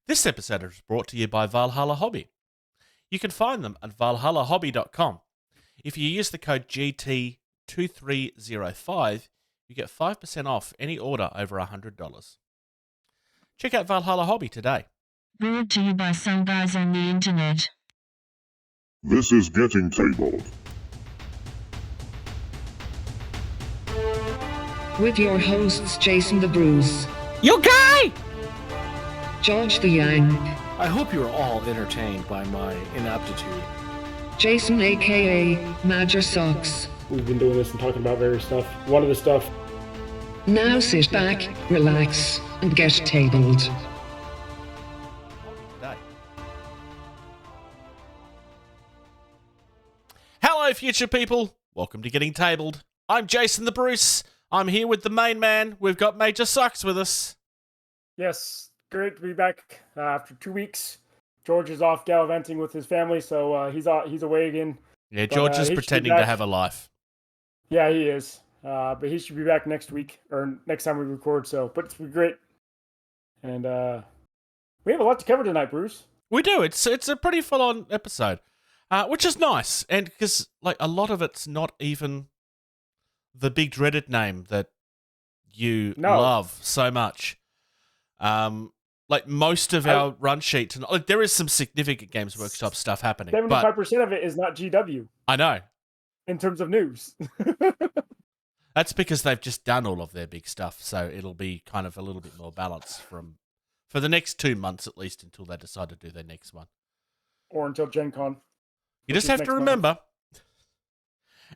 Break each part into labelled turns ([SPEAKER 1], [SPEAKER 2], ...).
[SPEAKER 1] This episode is brought to you by Valhalla Hobby. You can find them at valhallahobby.com. If you use the code GT2305, you get 5% off any order over $100. Check out Valhalla Hobby today.
[SPEAKER 2] Brought to you by some guys on the internet.
[SPEAKER 3] This is Getting Tabled.
[SPEAKER 4] With your hosts Jason the Bruce,
[SPEAKER 5] You guy!
[SPEAKER 4] George the Yang,
[SPEAKER 5] I hope you are all entertained by my inaptitude.
[SPEAKER 4] Jason aka Major Socks.
[SPEAKER 6] We've been doing this and talking about various stuff. One of the stuff,
[SPEAKER 4] Now sit back, relax, and get tabled.
[SPEAKER 1] Today. Hello, future people. Welcome to Getting Tabled. I'm Jason the Bruce. I'm here with the main man. We've got Major Socks with us.
[SPEAKER 6] yes, great to be back after 2 weeks. George is off gallivanting with his family, so he's away again.
[SPEAKER 1] Yeah, George is
[SPEAKER 6] he should be
[SPEAKER 1] pretending to
[SPEAKER 6] back.
[SPEAKER 1] have a life.
[SPEAKER 6] Yeah, he is. But he should be back next week, or next time we record, but it's great. And we have a lot to cover tonight, Bruce.
[SPEAKER 1] We do. It's a pretty full-on episode, which is nice. And because a lot of it's not even the big dreaded name that you love so much. Most of our run sheet, there is some significant Games Workshop stuff happening.
[SPEAKER 6] 75% of it is not GW.
[SPEAKER 1] I know.
[SPEAKER 6] In terms of news.
[SPEAKER 1] That's because they've just done all of their big stuff, so it'll be kind of a little bit more balanced for the next 2 months at least until they decide to do their next one.
[SPEAKER 6] Or until Gen Con.
[SPEAKER 1] You just have to remember,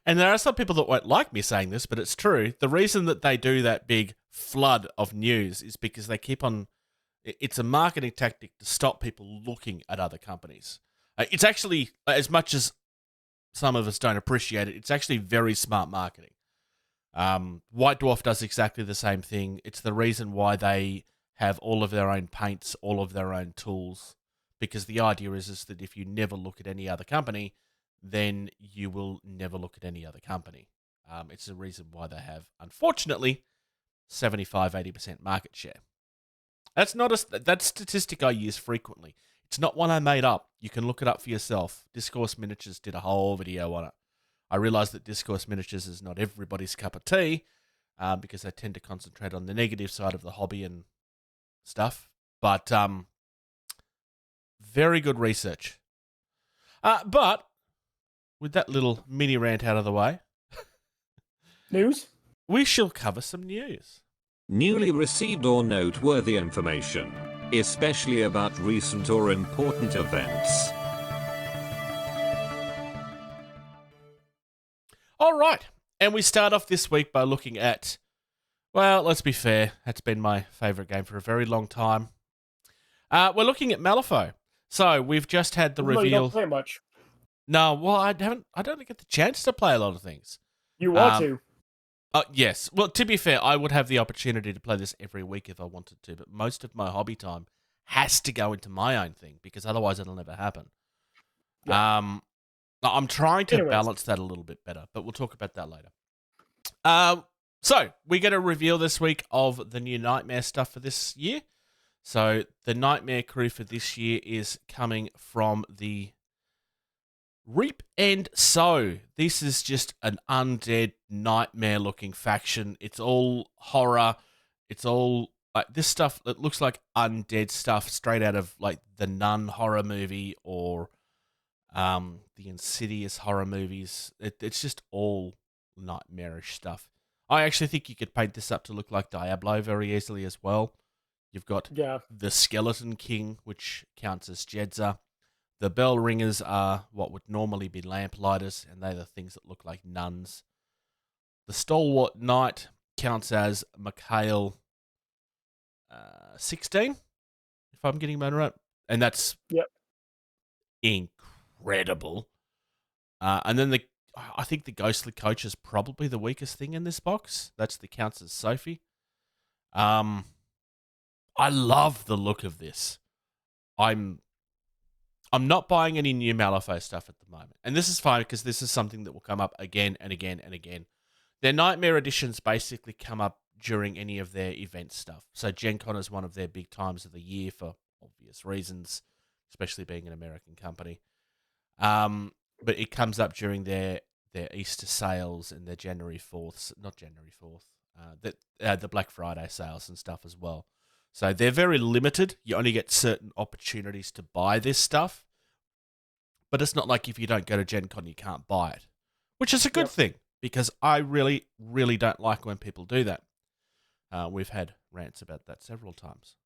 [SPEAKER 1] and there are some people that won't like me saying this, but it's true. The reason that they do that big flood of news is because they keep on. It's a marketing tactic to stop people looking at other companies. It's actually, as much as some of us don't appreciate it, it's actually very smart marketing. White Dwarf does exactly the same thing. It's the reason why they have all of their own paints, all of their own tools, because the idea is that if you never look at any other company, then you will never look at any other company. It's the reason why they have, unfortunately, 75-80% market share. That's not that statistic I use frequently. It's not one I made up. You can look it up for yourself. Discourse Miniatures did a whole video on it. I realize that Discourse Miniatures is not everybody's cup of tea, because they tend to concentrate on the negative side of the hobby and stuff. But very good research. But with that little mini rant out of the way,
[SPEAKER 6] News?
[SPEAKER 1] we shall cover some news.
[SPEAKER 7] Newly received or noteworthy information, especially about recent or important events.
[SPEAKER 1] All right, and we start off this week by looking at, well, let's be fair, that's been my favourite game for a very long time. We're looking at Malifaux. So we've just had the
[SPEAKER 6] Even though
[SPEAKER 1] reveal.
[SPEAKER 6] You don't play much.
[SPEAKER 1] No, well, I don't get the chance to play a lot of things.
[SPEAKER 6] You want to.
[SPEAKER 1] Yes. Well, to be fair, I would have the opportunity to play this every week if I wanted to, but most of my hobby time has to go into my own thing because otherwise it'll never happen. Yeah. I'm trying to balance that a little bit better, but we'll talk about that later. So we get a reveal this week of the new Nightmare stuff for this year. So the Nightmare crew for this year is coming from the Reap and Sow. This is just an undead nightmare-looking faction. It's all horror. It's all this stuff that looks like undead stuff straight out of the Nun horror movie or the Insidious horror movies. It's just all nightmarish stuff. I actually think you could paint this up to look like Diablo very easily as well. You've got the Skeleton King, which counts as Jedza. The bell ringers are what would normally be lamplighters, and they're the things that look like nuns. The Stalwart Knight counts as Mikhail 16, if I'm getting that right. And that's incredible. And then I think the Ghostly Coach is probably the weakest thing in this box. That's the counts as Sophie. I love the look of this. I'm not buying any new Malifaux stuff at the moment. And this is fine because this is something that will come up again and again and again. Their Nightmare editions basically come up during any of their event stuff. So Gen Con is one of their big times of the year for obvious reasons, especially being an American company. But it comes up during their Easter sales and their January 4th, not January 4th, the Black Friday sales and stuff as well. So they're very limited. You only get certain opportunities to buy this stuff. But it's not like if you don't go to Gen Con, you can't buy it, which is a good thing, because I really, really don't like when people do that. We've had rants about that several times.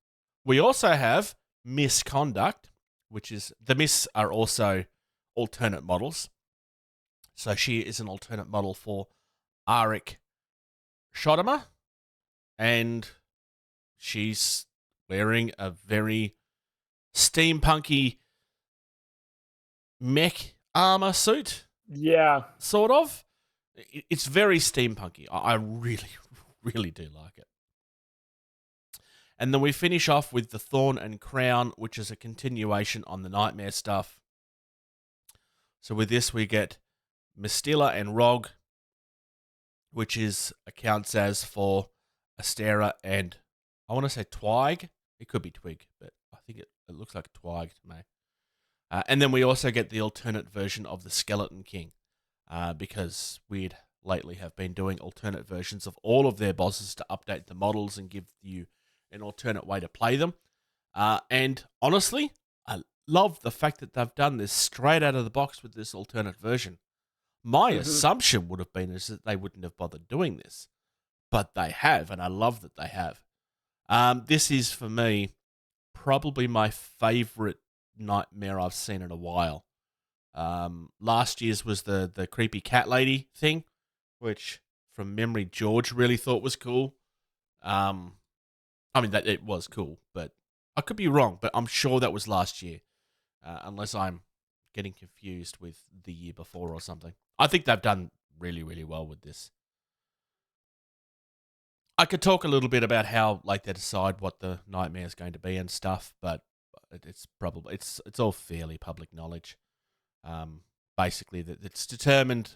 [SPEAKER 1] We also have Misconduct, which is, the Miss are also alternate models. So she is an alternate model for Eric Matyas, and she's wearing a very steampunky mech armor suit.
[SPEAKER 6] Yeah.
[SPEAKER 1] Sort of. It's very steampunky. I really, really do like it. And then we finish off with the Thorn and Crown, which is a continuation on the Nightmare stuff. So with this, we get Mistila and Rog, which accounts as for Astera and, I want to say Twig. It could be Twig, but I think it looks like Twig to me. And then we also get the alternate version of the Skeleton King, because we'd lately have been doing alternate versions of all of their bosses to update the models and give you an alternate way to play them. And honestly, I love the fact that they've done this straight out of the box with this alternate version. My assumption would have been is that they wouldn't have bothered doing this, but they have, and I love that they have. This is, for me, probably my favorite Nightmare I've seen in a while. Last year's was the creepy cat lady thing, which from memory George really thought was cool. I mean, that it was cool, but I could be wrong, but I'm sure that was last year, unless I'm getting confused with the year before or something. I think they've done really, really well with this. I could talk a little bit about how like they decide what the Nightmare is going to be and stuff, but it's probably it's all fairly public knowledge. Basically, that it's determined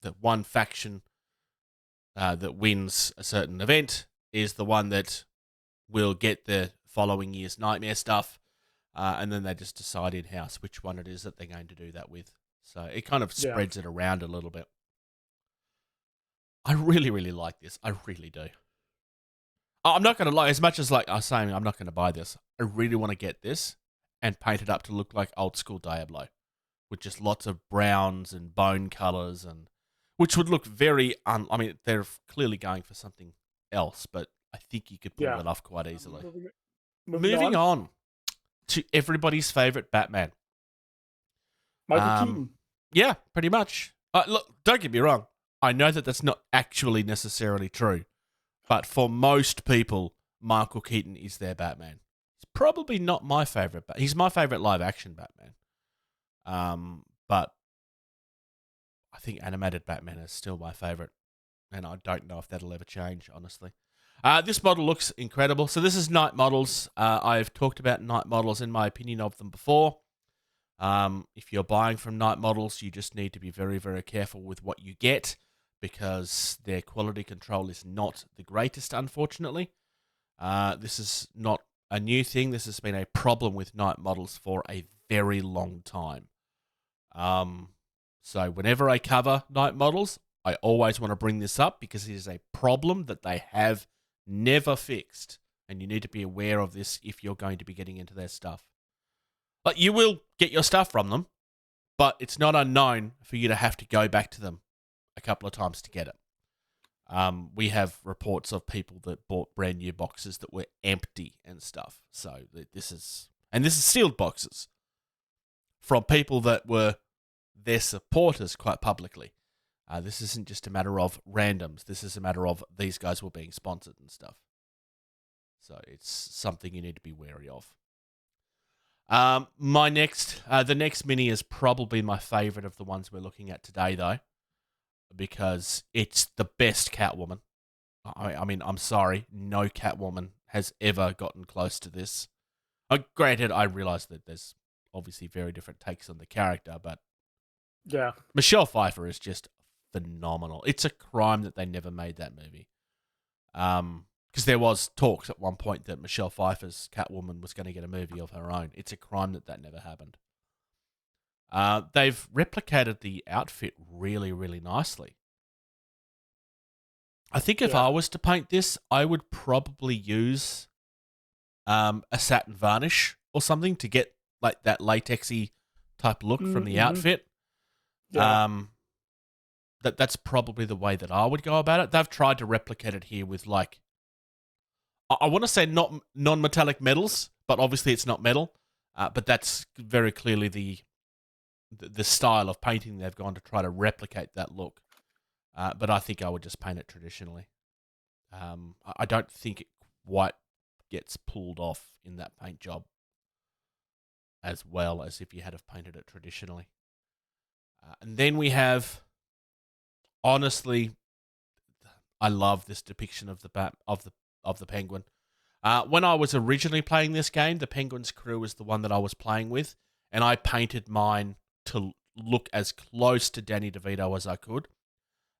[SPEAKER 1] that one faction that wins a certain event is the one that will get the following year's Nightmare stuff, and then they just decide in-house which one it is that they're going to do that with. So it kind of spreads it around a little bit. I really, really like this. I really do. I'm not going to lie, as much as like I was saying I'm not going to buy this, I really want to get this and paint it up to look like old school Diablo, with just lots of browns and bone colours, and which would look very I mean, they're clearly going for something else, but I think you could pull it off quite easily. Moving on to everybody's favourite Batman.
[SPEAKER 6] Michael Keaton.
[SPEAKER 1] Yeah, pretty much. Look, don't get me wrong. I know that that's not actually necessarily true, but for most people, Michael Keaton is their Batman. He's probably not my favourite, but he's my favourite live-action Batman. But I think animated Batman is still my favourite, and I don't know if that'll ever change, honestly. This model looks incredible. So this is Night Models. I've talked about Night Models in my opinion of them before. If you're buying from Night Models, you just need to be very, very careful with what you get, because their quality control is not the greatest, unfortunately. This is not a new thing. This has been a problem with Night Models for a very long time. So whenever I cover Night Models, I always want to bring this up, because it is a problem that they have never fixed, and you need to be aware of this if you're going to be getting into their stuff. But you will get your stuff from them, but it's not unknown for you to have to go back to them a couple of times to get it. We have reports of people that bought brand new boxes that were empty and stuff. So this is sealed boxes from people that were their supporters quite publicly. This isn't just a matter of randoms. This is a matter of these guys were being sponsored and stuff. So it's something you need to be wary of. The next mini is probably my favorite of the ones we're looking at today, though, because it's the best Catwoman. I mean, I'm sorry, no Catwoman has ever gotten close to this. Granted, I realize that there's obviously very different takes on the character, but
[SPEAKER 6] yeah,
[SPEAKER 1] Michelle Pfeiffer is just phenomenal. It's a crime that they never made that movie. because there was talks at one point that Michelle Pfeiffer's Catwoman was going to get a movie of her own. It's a crime that never happened. They've replicated the outfit really, really nicely. I think if I was to paint this, I would probably use a satin varnish or something to get like that latexy type look from the outfit.
[SPEAKER 6] Yeah.
[SPEAKER 1] That's probably the way that I would go about it. They've tried to replicate it here with like, I want to say not non-metallic metals, but obviously it's not metal. But that's very clearly the style of painting they've gone to try to replicate that look. But I think I would just paint it traditionally. I don't think it quite gets pulled off in that paint job as well as if you had have painted it traditionally. And then we have, honestly, I love this depiction of the Penguin. When I was originally playing this game, the Penguin's crew was the one that I was playing with, and I painted mine to look as close to Danny DeVito as I could.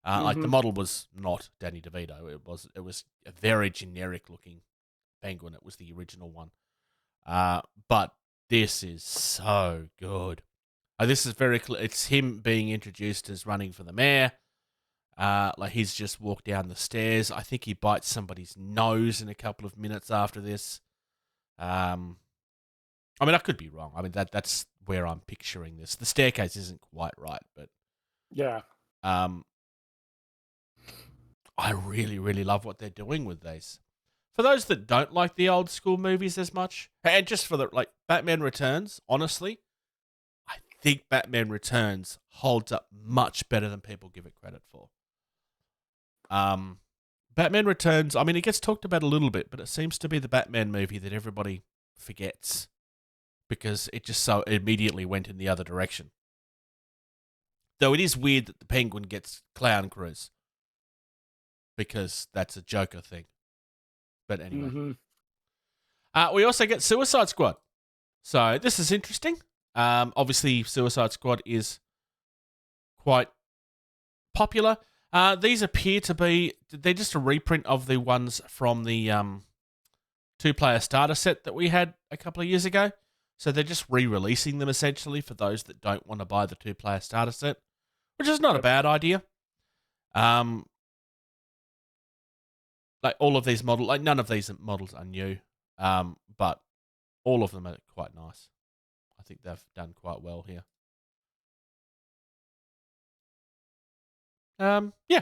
[SPEAKER 1] Like the model was not Danny DeVito; it was a very generic looking Penguin. It was the original one, but this is so good. This is very clear. It's him being introduced as running for the mayor. Like he's just walked down the stairs. I think he bites somebody's nose in a couple of minutes after this. I mean, I could be wrong. I mean, that's where I'm picturing this. The staircase isn't quite right, but
[SPEAKER 6] Yeah.
[SPEAKER 1] I really, really love what they're doing with these. For those that don't like the old school movies as much, and just for the like Batman Returns, honestly, I think Batman Returns holds up much better than people give it credit for. Batman Returns, I mean, it gets talked about a little bit, but it seems to be the Batman movie that everybody forgets because it just so immediately went in the other direction. Though it is weird that the Penguin gets clown cruise because that's a Joker thing. But anyway. We also get Suicide Squad. So this is interesting. Obviously, Suicide Squad is quite popular. These appear to be, they're just a reprint of the ones from the 2-player starter set that we had a couple of years ago. So they're just re-releasing them essentially for those that don't want to buy the 2-player starter set, which is not a bad idea. Like all of these models, like none of these models are new, but all of them are quite nice. I think they've done quite well here. Yeah.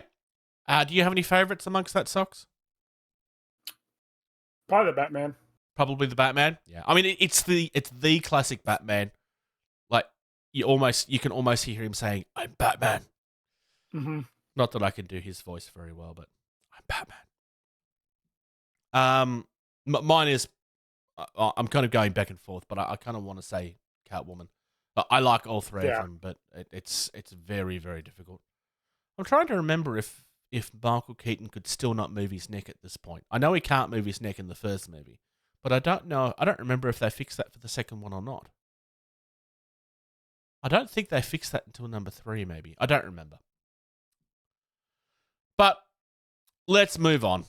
[SPEAKER 1] Do you have any favourites amongst that, Socks?
[SPEAKER 6] Probably the Batman.
[SPEAKER 1] Probably the Batman. Yeah. I mean, it's the classic Batman. Like you can almost hear him saying, "I'm Batman."
[SPEAKER 6] Mm-hmm.
[SPEAKER 1] Not that I can do his voice very well, but I'm Batman. Mine is, I'm kind of going back and forth, but I kind of want to say Catwoman. I like all three of them, but it's very, very difficult. I'm trying to remember if Michael Keaton could still not move his neck at this point. I know he can't move his neck in the first movie, but I don't remember if they fixed that for the second one or not. I don't think they fixed that until number 3, maybe. I don't remember. But let's move on.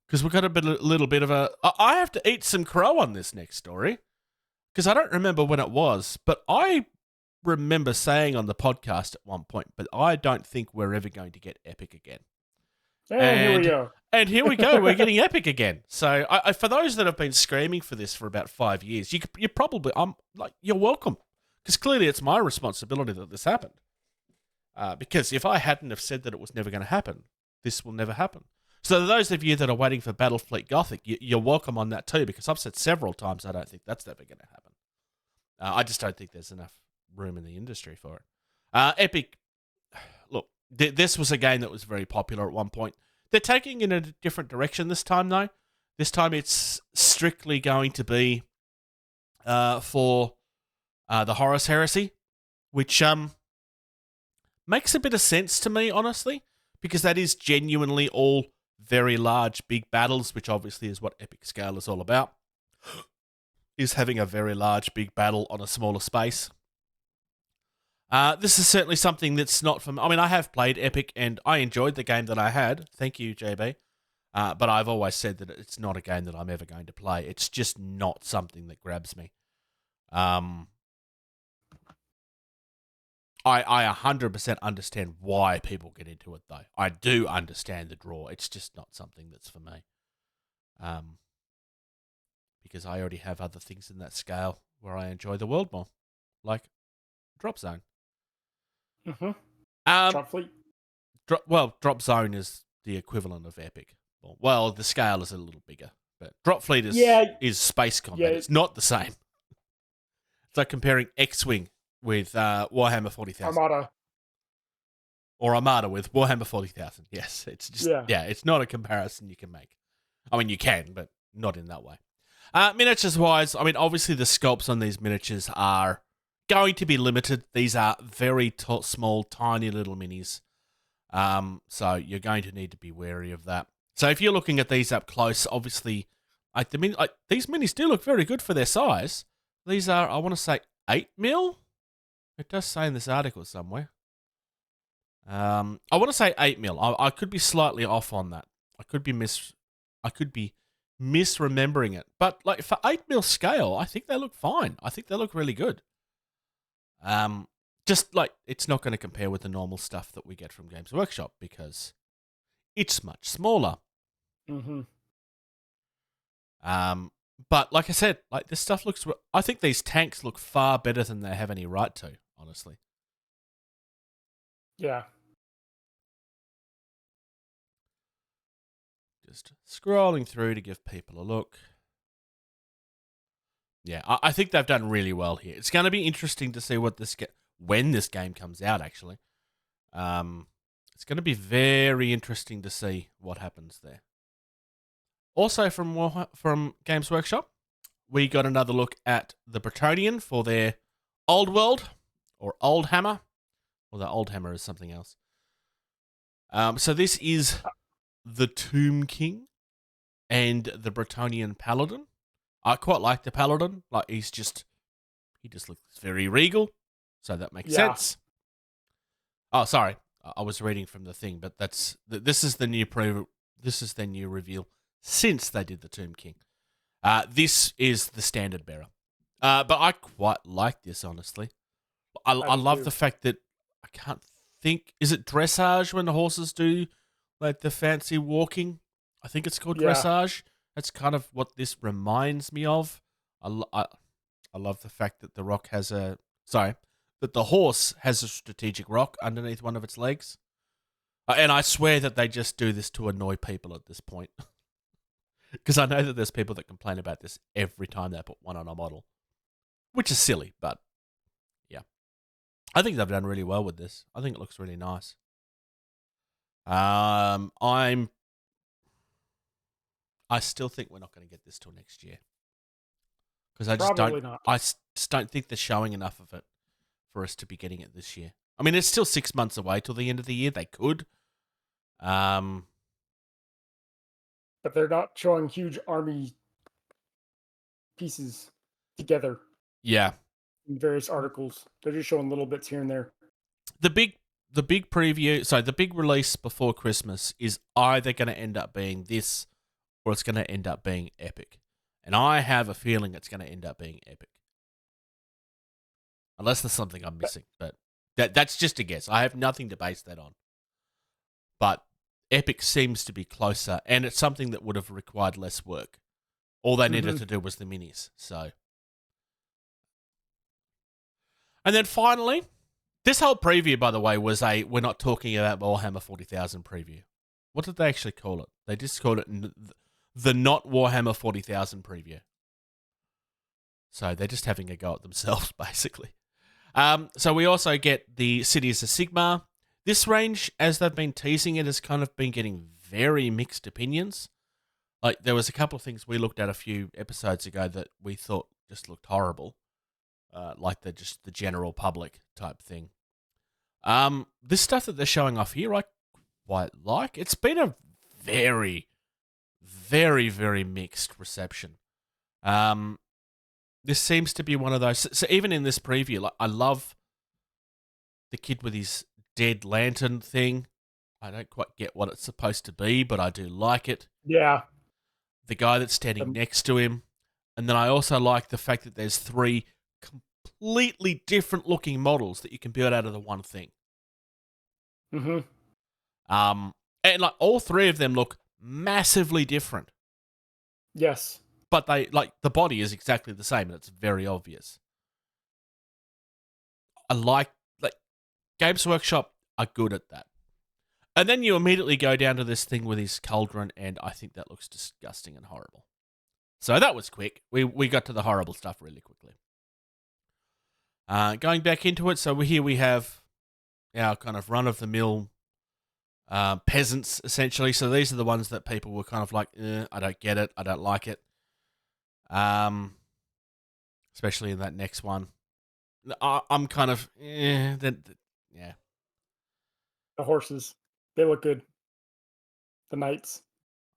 [SPEAKER 1] Because we've got a little bit of a... I have to eat some crow on this next story. Because I don't remember when it was. But I remember saying on the podcast at one point, but I don't think we're ever going to get Epic again.
[SPEAKER 6] And here we go.
[SPEAKER 1] And here we go. We're getting Epic again. So for those that have been screaming for this for about 5 years, you probably... you're welcome. Because clearly it's my responsibility that this happened. Because if I hadn't have said that it was never going to happen, this will never happen. So those of you that are waiting for Battlefleet Gothic, you're welcome on that too, because I've said several times I don't think that's never going to happen. I just don't think there's enough room in the industry for it. Epic, look, this was a game that was very popular at one point. They're taking it in a different direction this time, though. This time it's strictly going to be for the Horus Heresy, which makes a bit of sense to me, honestly, because that is genuinely all very large, big battles, which obviously is what Epic Scale is all about, is having a very large, big battle on a smaller space. This is certainly something that's not from... I mean, I have played Epic, and I enjoyed the game that I had. Thank you, JB. But I've always said that it's not a game that I'm ever going to play. It's just not something that grabs me. I 100% understand why people get into it, though. I do understand the draw. It's just not something that's for me. Because I already have other things in that scale where I enjoy the world more, like Drop Zone.
[SPEAKER 6] Mm-hmm.
[SPEAKER 1] Um,
[SPEAKER 6] Drop Fleet.
[SPEAKER 1] Drop Zone is the equivalent of Epic. Well, the scale is a little bigger, but Drop Fleet is space combat.
[SPEAKER 6] Yeah.
[SPEAKER 1] It's not the same. It's like comparing X-Wing with Warhammer 40,000.
[SPEAKER 6] Armada.
[SPEAKER 1] Or Armada with Warhammer 40,000. Yes, it's just it's not a comparison you can make. I mean, you can, but not in that way. Miniatures-wise, I mean, obviously the sculpts on these miniatures are going to be limited. These are very small, tiny little minis. So you're going to need to be wary of that. So if you're looking at these up close, obviously, these minis do look very good for their size. These are, I want to say, 8mm. It does say in this article somewhere. I want to say 8mm. I could be slightly off on that. I could be misremembering it. But like for 8mm scale, I think they look fine. I think they look really good. Just like it's not going to compare with the normal stuff that we get from Games Workshop because it's much smaller.
[SPEAKER 6] Mm-hmm.
[SPEAKER 1] But like I said, like this stuff looks. I think these tanks look far better than they have any right to. Honestly.
[SPEAKER 6] Yeah.
[SPEAKER 1] Just scrolling through to give people a look. Yeah, I think they've done really well here. It's going to be interesting to see when this game comes out. Actually, it's going to be very interesting to see what happens there. Also, from Games Workshop, we got another look at the Bretonian for their Old World or Old Hammer, or the Old Hammer is something else. So this is the Tomb King and the Bretonian Paladin. I quite like the Paladin. Like he just looks very regal, so that makes sense. Oh, sorry, I was reading from the thing, but this is the new reveal since they did the Tomb King. This is the standard bearer, but I quite like this honestly. I love the fact that I can't think. Is it dressage when the horses do like the fancy walking? I think it's called dressage. That's kind of what this reminds me of. I love the fact that that the horse has a strategic rock underneath one of its legs. And I swear that they just do this to annoy people at this point. Because I know that there's people that complain about this every time they put one on a model. Which is silly, but yeah. I think they've done really well with this. I think it looks really nice. I still think we're not going to get this till next year. Because I just don't think they're showing enough of it for us to be getting it this year. I mean, it's still 6 months away till the end of the year. They could.
[SPEAKER 6] But they're not showing huge army pieces together.
[SPEAKER 1] Yeah.
[SPEAKER 6] In various articles. They're just showing little bits here and there.
[SPEAKER 1] The big preview, so the big release before Christmas is either going to end up being this or it's going to end up being Epic. And I have a feeling it's going to end up being Epic. Unless there's something I'm missing. But that's just a guess. I have nothing to base that on. But Epic seems to be closer, and it's something that would have required less work. All they needed to do was the minis. So, and then finally, this whole preview, by the way, was we're not talking about Warhammer 40,000 preview. What did they actually call it? They just called it the not Warhammer 40,000 preview. So they're just having a go at themselves, basically. So we also get the Cities of Sigmar. This range, as they've been teasing it, has kind of been getting very mixed opinions. Like, there was a couple of things we looked at a few episodes ago that we thought just looked horrible. Like the general public type thing. This stuff that they're showing off here, I quite like. It's been a very, very, very mixed reception. This seems to be one of those. So even in this preview, like, I love the kid with his dead lantern thing. I don't quite get what it's supposed to be, but I do like it.
[SPEAKER 6] Yeah.
[SPEAKER 1] The guy that's standing next to him. And then I also like the fact that there's 3 completely different looking models that you can build out of the one thing.
[SPEAKER 6] Mm-hmm.
[SPEAKER 1] And like all 3 of them look massively different.
[SPEAKER 6] Yes.
[SPEAKER 1] But they like the body is exactly the same and it's very obvious. I like Games Workshop are good at that. And then you immediately go down to this thing with his cauldron, and I think that looks disgusting and horrible. So that was quick. We got to the horrible stuff really quickly. Going back into it, so here we have our kind of run-of-the-mill peasants, essentially. So these are the ones that people were kind of like, I don't get it, I don't like it. Especially in that next one. I'm kind of, yeah.
[SPEAKER 6] The horses, they look good. The knights.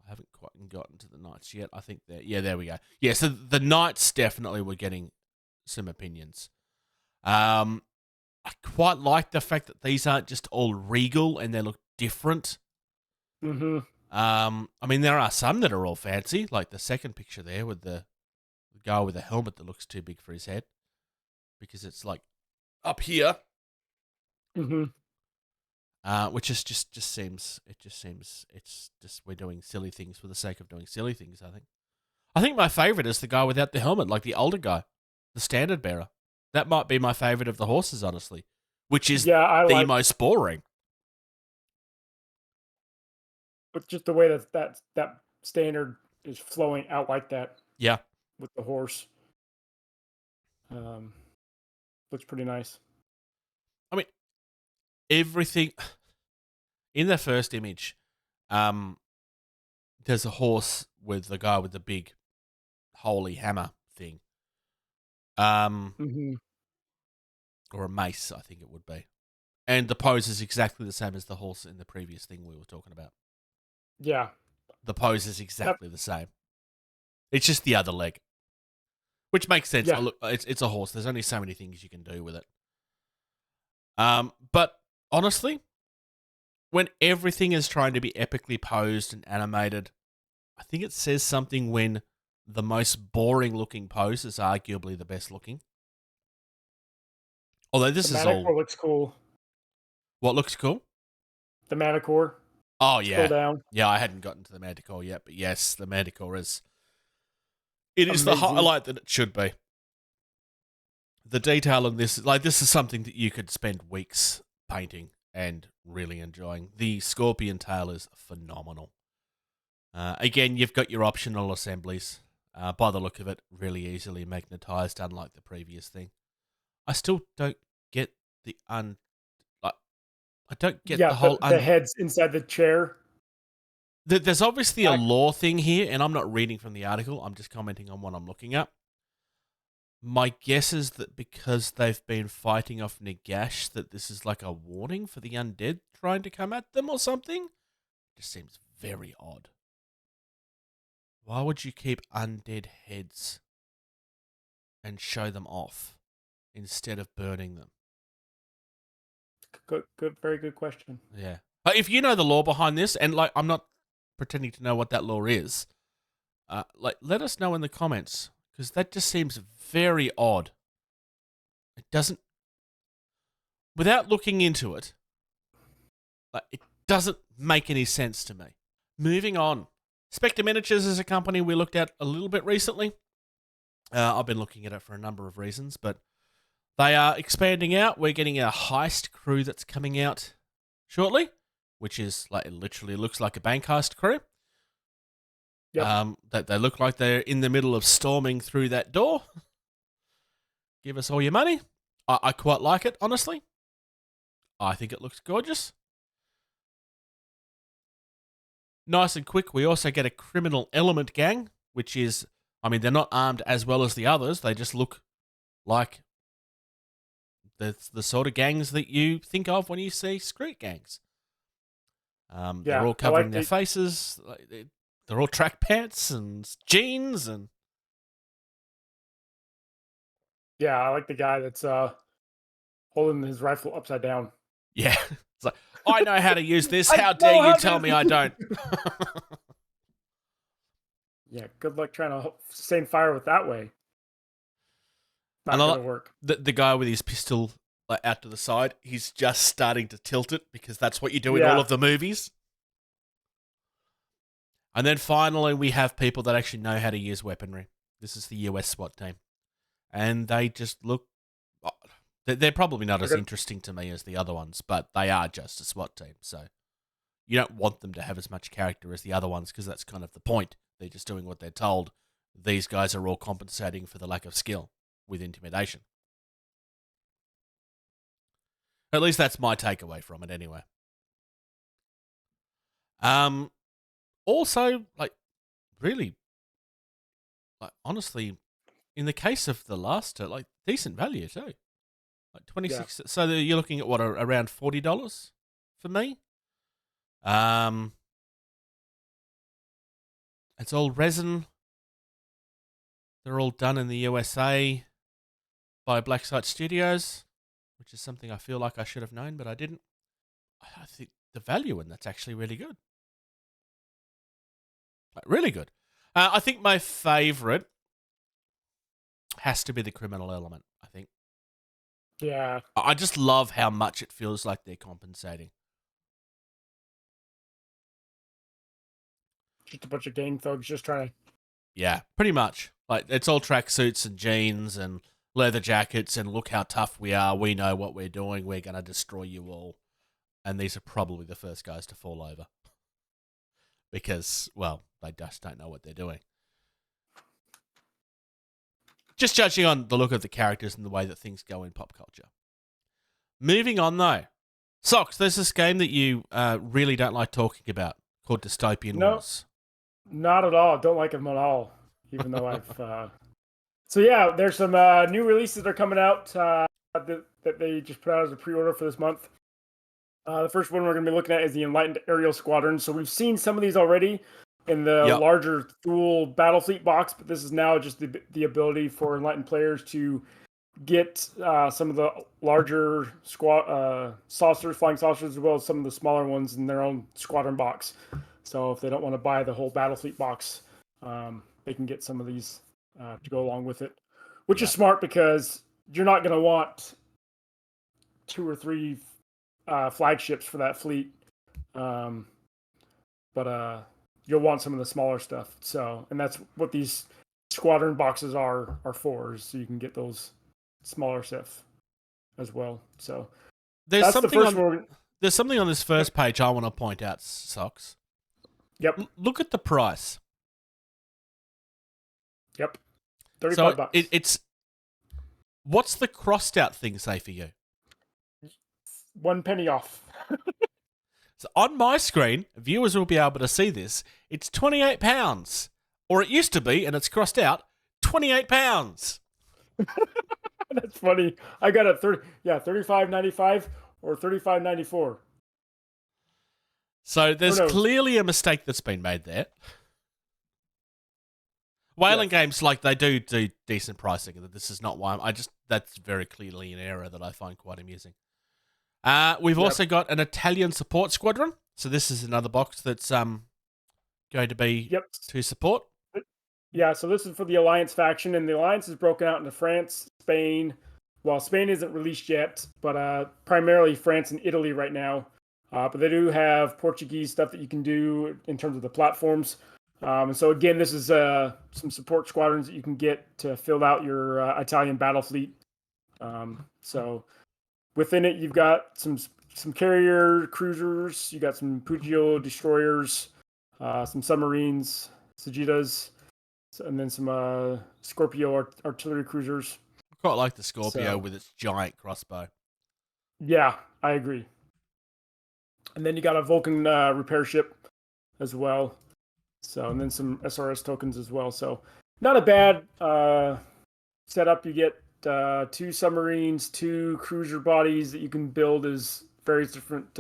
[SPEAKER 1] I haven't quite gotten to the knights yet. I think there we go. Yeah, so the knights definitely were getting some opinions. I quite like the fact that these aren't just all regal and they look different.
[SPEAKER 6] Mm-hmm.
[SPEAKER 1] I mean, there are some that are all fancy, like the second picture there with the guy with a helmet that looks too big for his head because it's like up here.
[SPEAKER 6] Mm-hmm.
[SPEAKER 1] Which is just seems it's just we're doing silly things for the sake of doing silly things. I think my favorite is the guy without the helmet, like the older guy, the standard bearer. That might be my favorite of the horses, honestly, which is the most boring.
[SPEAKER 6] But just the way that standard is flowing out like that.
[SPEAKER 1] Yeah,
[SPEAKER 6] with the horse, looks pretty nice.
[SPEAKER 1] I mean, everything in the first image, there's a horse with the guy with the big holy hammer thing,
[SPEAKER 6] Mm-hmm.
[SPEAKER 1] or a mace, I think it would be, and the pose is exactly the same as the horse in the previous thing we were talking about.
[SPEAKER 6] Yeah,
[SPEAKER 1] the pose is exactly the same. It's just the other leg, which makes sense.
[SPEAKER 6] Yeah.
[SPEAKER 1] Oh, look, it's a horse. There's only so many things you can do with it. But honestly, when everything is trying to be epically posed and animated, I think it says something when the most boring looking pose is arguably the best looking. Although this
[SPEAKER 6] the
[SPEAKER 1] is
[SPEAKER 6] Manicore
[SPEAKER 1] all...
[SPEAKER 6] looks cool.
[SPEAKER 1] What looks cool?
[SPEAKER 6] The Manicore.
[SPEAKER 1] Oh, yeah.
[SPEAKER 6] Scroll down.
[SPEAKER 1] Yeah, I hadn't gotten to the Manticore yet, but yes, the Manticore is... It is
[SPEAKER 6] Amazing.
[SPEAKER 1] the highlight that it should be. The detail in this, like, this is something that you could spend weeks painting and really enjoying. The scorpion tail is phenomenal. Again, you've got your optional assemblies. By the look of it, really easily magnetized, unlike the previous thing. I still don't get the I don't get the whole...
[SPEAKER 6] the heads inside the chair.
[SPEAKER 1] There's obviously a lore thing here, and I'm not reading from the article. I'm just commenting on what I'm looking at. My guess is that because they've been fighting off Nagash, that this is like a warning for the undead trying to come at them or something. It just seems very odd. Why would you keep undead heads and show them off instead of burning them?
[SPEAKER 6] Good, very good question.
[SPEAKER 1] Yeah. If you know the lore behind this, and like I'm not pretending to know what that lore is, like let us know in the comments, because that just seems very odd. It doesn't, without looking into it, like, it doesn't make any sense to me. Moving on. Spectre Miniatures is a company we looked at a little bit recently. I've been looking at it for a number of reasons, but they are expanding out. We're getting a heist crew that's coming out shortly, which is like, it literally looks like a bank heist crew.
[SPEAKER 6] Yep.
[SPEAKER 1] That they look like they're in the middle of storming through that door. Give us all your money. I quite like it, honestly. I think it looks gorgeous. Nice and quick. We also get a criminal element gang, which is, I mean, they're not armed as well as the others. They just look like the sort of gangs that you think of when you see street gangs. They're all covering their faces. They're all track pants and jeans and...
[SPEAKER 6] Yeah, I like the guy that's holding his rifle upside down.
[SPEAKER 1] Yeah. It's like, I know how to use this.
[SPEAKER 6] I
[SPEAKER 1] How
[SPEAKER 6] know
[SPEAKER 1] dare
[SPEAKER 6] how
[SPEAKER 1] you
[SPEAKER 6] to-
[SPEAKER 1] tell me I don't?
[SPEAKER 6] Yeah, good luck trying to sustain fire with that way. Not
[SPEAKER 1] And I
[SPEAKER 6] gonna
[SPEAKER 1] like-
[SPEAKER 6] work.
[SPEAKER 1] The guy with his pistol like out to the side, he's just starting to tilt it because that's what you do in
[SPEAKER 6] Yeah.
[SPEAKER 1] all of the movies. And then finally, we have people that actually know how to use weaponry. This is the US SWAT team. And they just look... They're probably not as
[SPEAKER 6] Okay.
[SPEAKER 1] interesting to me as the other ones, but they are just a SWAT team, so you don't want them to have as much character as the other ones because that's kind of the point. They're just doing what they're told. These guys are all compensating for the lack of skill with intimidation. At least that's my takeaway from it anyway. Also, like, really, like, honestly, in the case of the last, like, decent value too. Like 26. So you're looking at what, around $40 for me. It's all resin. They're all done in the USA by Blacksite Studios, which is something I feel like I should have known, but I didn't. I think the value in that's actually really good. Like, really good. I think my favorite has to be the criminal element, I think.
[SPEAKER 6] Yeah.
[SPEAKER 1] I just love how much it feels like they're compensating.
[SPEAKER 6] Just a bunch of gang thugs just trying to...
[SPEAKER 1] Yeah, pretty much. Like, it's all tracksuits and jeans and leather jackets and look how tough we are. We know what we're doing. We're going to destroy you all. And these are probably the first guys to fall over. Because, well, they just don't know what they're doing. Just judging on the look of the characters and the way that things go in pop culture. Moving on, though. Socks, there's this game that you really don't like talking about called Dystopian
[SPEAKER 6] No.
[SPEAKER 1] Wars.
[SPEAKER 6] Not at all. Don't like them at all. Even though I've... So yeah, there's some new releases that are coming out that they just put out as a pre-order for this month. The first one we're going to be looking at is the Enlightened Aerial Squadron. So we've seen some of these already in the larger Thule Battlefleet box, but this is now just the ability for Enlightened players to get some of the larger saucers, flying saucers, as well as some of the smaller ones in their own squadron box. So if they don't want to buy the whole Battlefleet box, they can get some of these to go along with it, which is smart because you're not going to want 2 or 3 flagships for that fleet, but you'll want some of the smaller stuff. So, and that's what these squadron boxes are for, so you can get those smaller stuff as well. So
[SPEAKER 1] There's
[SPEAKER 6] that's the
[SPEAKER 1] something
[SPEAKER 6] first
[SPEAKER 1] on,
[SPEAKER 6] one.
[SPEAKER 1] there's something on this first page I want to point out, Socks.
[SPEAKER 6] Yep.
[SPEAKER 1] Look at the price.
[SPEAKER 6] Yep. $35
[SPEAKER 1] So
[SPEAKER 6] bucks.
[SPEAKER 1] it's what's the crossed out thing say for you?
[SPEAKER 6] 1 penny off.
[SPEAKER 1] So on my screen, viewers will be able to see this. It's £28, or it used to be, and it's crossed out £28.
[SPEAKER 6] That's funny. I got a $35.95 or $35.94.
[SPEAKER 1] So there's
[SPEAKER 6] knows?
[SPEAKER 1] clearly a mistake that's been made there. Whaling games, like, they do decent pricing. This is not why that's very clearly an error that I find quite amusing. We've also got an Italian support squadron. So this is another box that's going to be to support.
[SPEAKER 6] Yeah, so this is for the Alliance faction, and the Alliance is broken out into France, Spain. Well, Spain isn't released yet, but primarily France and Italy right now. But they do have Portuguese stuff that you can do in terms of the platforms. And so again, this is some support squadrons that you can get to fill out your Italian battle fleet. So within it, you've got some carrier cruisers, you got some Pugio destroyers, some submarines, Sagitas, and then some Scorpio artillery cruisers.
[SPEAKER 1] I quite like the Scorpio
[SPEAKER 6] So-
[SPEAKER 1] with its giant crossbow.
[SPEAKER 6] Yeah, I agree. And then you got a Vulcan repair ship as well. So, and then some SRS tokens as well. So, not a bad setup. You get 2 submarines, 2 cruiser bodies that you can build as various different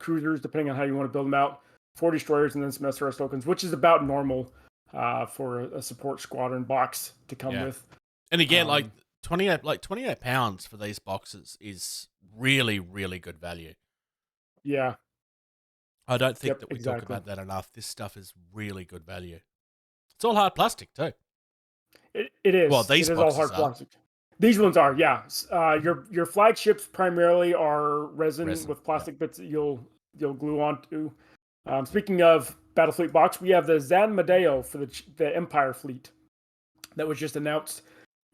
[SPEAKER 6] cruisers, depending on how you want to build them out. 4 destroyers and then some SRS tokens, which is about normal for a support squadron box to come with.
[SPEAKER 1] And again, like £28 for these boxes is really, really good value.
[SPEAKER 6] Yeah.
[SPEAKER 1] I don't think
[SPEAKER 6] Yep,
[SPEAKER 1] that we
[SPEAKER 6] exactly.
[SPEAKER 1] talk about that enough. This stuff is really good value. It's all hard plastic too.
[SPEAKER 6] It is.
[SPEAKER 1] Well, these
[SPEAKER 6] it is all
[SPEAKER 1] boxes
[SPEAKER 6] hard
[SPEAKER 1] are.
[SPEAKER 6] plastic. These ones are, yeah. Your flagships primarily are resin
[SPEAKER 1] Resin,
[SPEAKER 6] with plastic bits that you'll glue onto. Speaking of Battlefleet box, we have the Zan Medeo for the Empire fleet that was just announced,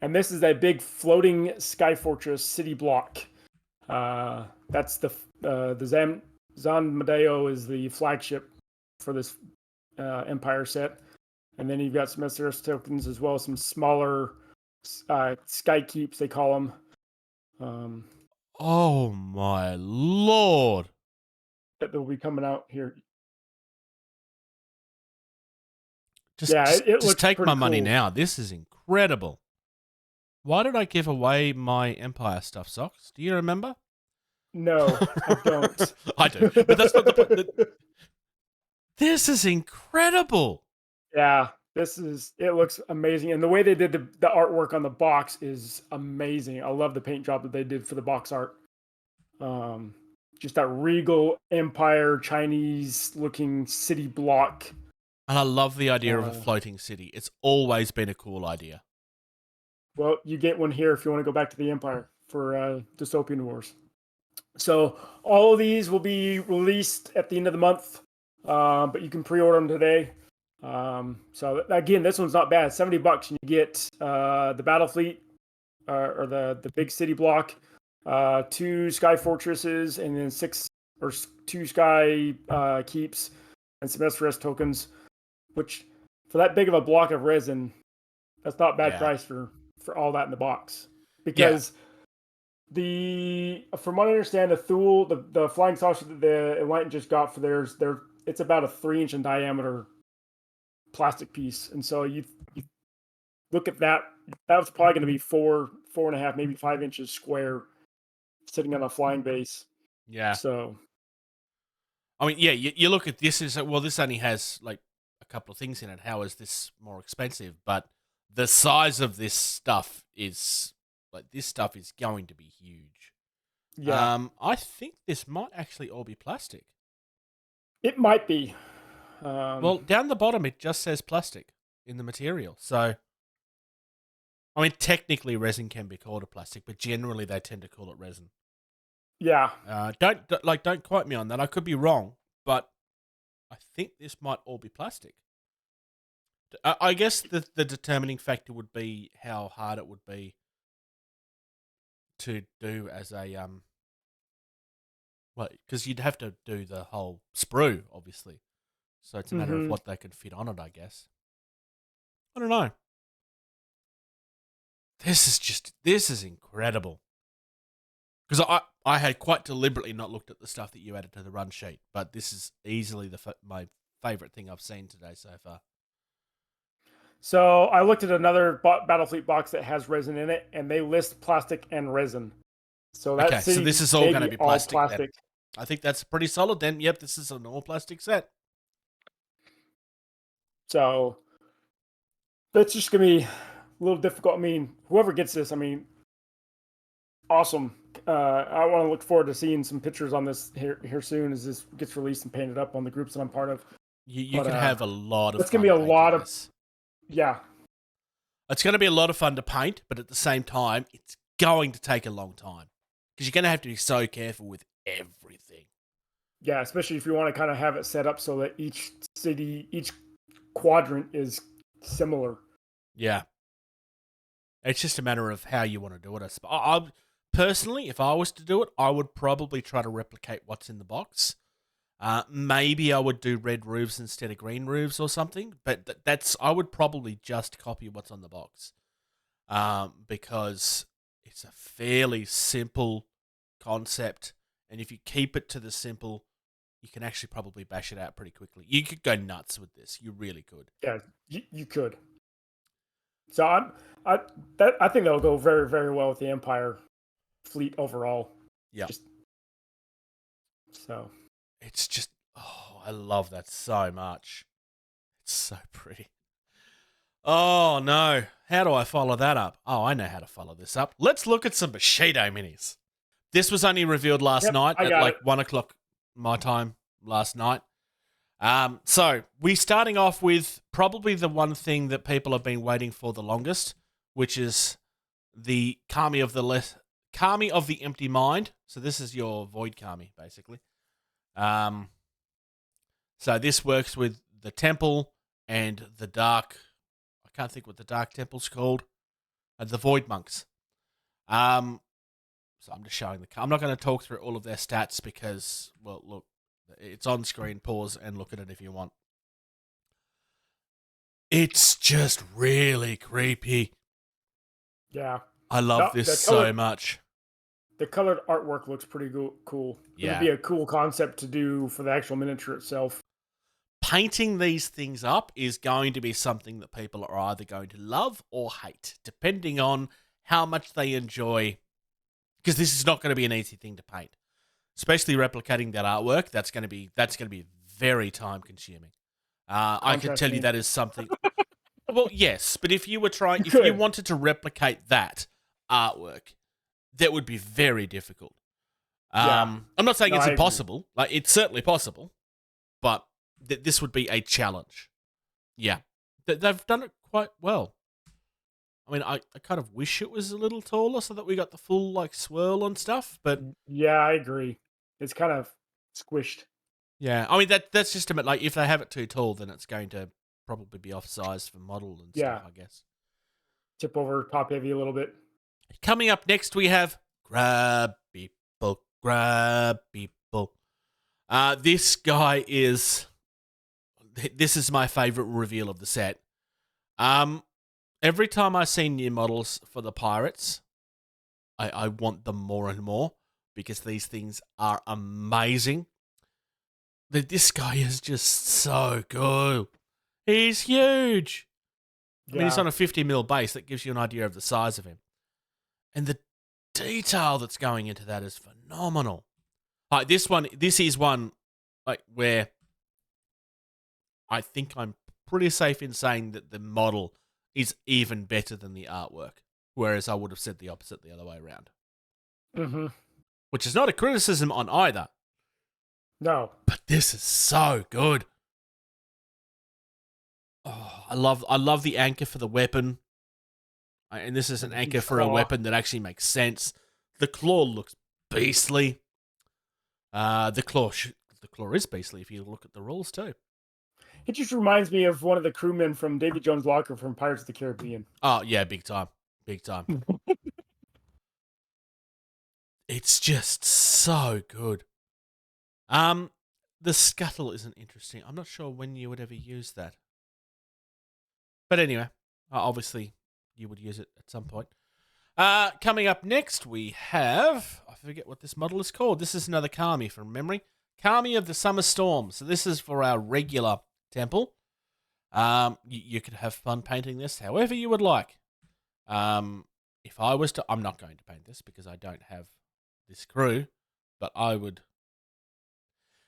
[SPEAKER 6] and this is a big floating Sky Fortress city block. That's the Zan Medeo is the flagship for this Empire set, and then you've got some SRS tokens as well as some smaller Sky Keeps, they call them.
[SPEAKER 1] Oh my lord!
[SPEAKER 6] That will be coming out here.
[SPEAKER 1] Just
[SPEAKER 6] looks
[SPEAKER 1] take my
[SPEAKER 6] pretty
[SPEAKER 1] money
[SPEAKER 6] cool.
[SPEAKER 1] now. This is incredible. Why did I give away my Empire stuff, Socks? Do you remember?
[SPEAKER 6] No, I don't.
[SPEAKER 1] I do, but that's not the point. This is incredible.
[SPEAKER 6] Yeah, it looks amazing. And the way they did the artwork on the box is amazing. I love the paint job that they did for the box art. Just that regal Empire Chinese looking city block.
[SPEAKER 1] And I love the idea of a floating city. It's always been a cool idea.
[SPEAKER 6] Well, you get one here if you want to go back to the Empire for Dystopian Wars. So all of these will be released at the end of the month, but you can pre-order them today. So again, this one's not bad. $70, and you get the Battlefleet or the big city block, 2 Sky Fortresses, and then 2 Sky Keeps, and some SRS tokens. Which, for that big of a block of resin, that's not bad price for all that in the box. Because from what I understand, the Thule, the flying saucer that the Enlightened just got for theirs, it's about a 3-inch in diameter plastic piece, and so you look at that. That was probably going to be 4.5, maybe 5 inches square, sitting on a flying base.
[SPEAKER 1] Yeah.
[SPEAKER 6] So,
[SPEAKER 1] I mean, yeah, you look at this as well. This only has like a couple of things in it. How is this more expensive? But the size of this stuff is going to be huge.
[SPEAKER 6] yeah,
[SPEAKER 1] I think this might actually all be plastic.
[SPEAKER 6] it might be.
[SPEAKER 1] Well, down the bottom it just says plastic in the material. So, I mean, technically resin can be called a plastic, but generally they tend to call it resin.
[SPEAKER 6] Yeah.
[SPEAKER 1] Don't quote me on that. I could be wrong, but I think this might all be plastic. I guess the determining factor would be how hard it would be to do as a because you'd have to do the whole sprue, obviously. So it's a matter of what they can fit on it, I guess. I don't know. This is incredible. Because I had quite deliberately not looked at the stuff that you added to the run sheet, but this is easily my favorite thing I've seen today so far.
[SPEAKER 6] So I looked at another Battlefleet box that has resin in it, and they list plastic and resin. So
[SPEAKER 1] Okay, so this is all going to be plastic. Then. I think that's pretty solid then. Yep, this is an all plastic set.
[SPEAKER 6] So that's just going to be a little difficult. I mean, whoever gets this, I mean, awesome. I want to look forward to seeing some pictures on this here soon as this gets released and painted up on the groups that I'm part of.
[SPEAKER 1] You can have a lot of
[SPEAKER 6] It's going to be a lot of... Yeah.
[SPEAKER 1] It's going to be a lot of fun to paint, but at the same time, it's going to take a long time. Because you're going to have to be so careful with everything.
[SPEAKER 6] Yeah, especially if you want to kind of have it set up so that each city, each quadrant is similar.
[SPEAKER 1] Yeah. It's just a matter of how you want to do it. I personally, if I was to do it, I would probably try to replicate what's in the box. Maybe I would do red roofs instead of green roofs or something, but I would probably just copy what's on the box. Because it's a fairly simple concept, and if you keep it to the simple, you can actually probably bash it out pretty quickly. You could go nuts with this. You really could.
[SPEAKER 6] Yeah, you could. So I think that'll go very, very well with the Empire fleet overall.
[SPEAKER 1] Yeah.
[SPEAKER 6] So
[SPEAKER 1] it's just, I love that so much. It's so pretty. Oh no, how do I follow that up? Oh, I know how to follow this up. Let's look at some Bushido minis. This was only revealed last night at like 1 o'clock my time last night. So we're starting off with probably the one thing that people have been waiting for the longest, which is the Kami of the Empty Mind. So this is your Void Kami, basically. So this works with the Temple and the Dark. I can't think what the Dark Temple's called. The Void Monks. So I'm just showing I'm not going to talk through all of their stats because, well, look, it's on screen. Pause and look at it if you want. It's just really creepy.
[SPEAKER 6] Yeah.
[SPEAKER 1] I love this so much.
[SPEAKER 6] The colored artwork looks pretty cool.
[SPEAKER 1] Yeah.
[SPEAKER 6] It'd be a cool concept to do for the actual miniature itself.
[SPEAKER 1] Painting these things up is going to be something that people are either going to love or hate, depending on how much they enjoy. Because this is not going to be an easy thing to paint, especially replicating that artwork. That's going to be very time consuming. I can tell you that is something. Well, yes, but if you wanted to replicate that artwork, that would be very difficult. I'm not saying it's impossible. Like, it's certainly possible, but this would be a challenge. Yeah, they've done it quite well. I mean, I kind of wish it was a little taller so that we got the full like swirl and stuff. But
[SPEAKER 6] yeah, I agree. It's kind of squished.
[SPEAKER 1] Yeah, I mean that's just a bit like if they have it too tall, then it's going to probably be off-size for model and stuff, I guess.
[SPEAKER 6] Tip over top heavy a little bit.
[SPEAKER 1] Coming up next, we have Grab People. This guy is... This is my favorite reveal of the set. Every time I see new models for the pirates, I want them more and more because these things are amazing. This guy is just so good. He's huge. I mean, he's on a 50mm base. That gives you an idea of the size of him. And the detail that's going into that is phenomenal. Like this is one like where I think I'm pretty safe in saying that the model is even better than the artwork, whereas I would have said the opposite the other way around.
[SPEAKER 6] Mm-hmm.
[SPEAKER 1] Which is not a criticism on either.
[SPEAKER 6] No.
[SPEAKER 1] But this is so good. Oh, I love the anchor for the weapon. And this is an anchor for a weapon that actually makes sense. The claw looks beastly. The claw is beastly if you look at the rules too.
[SPEAKER 6] It just reminds me of one of the crewmen from Davy Jones' Locker from Pirates of the Caribbean.
[SPEAKER 1] Oh, yeah, big time. Big time. It's just so good. The scuttle isn't interesting. I'm not sure when you would ever use that. But anyway, obviously you would use it at some point. Coming up next, we have... I forget what this model is called. This is another Kami from memory. Kami of the Summer Storm. So this is for our regular temple. You could have fun painting this however you would like. If I was to... I'm not going to paint this because I don't have this crew. But I would...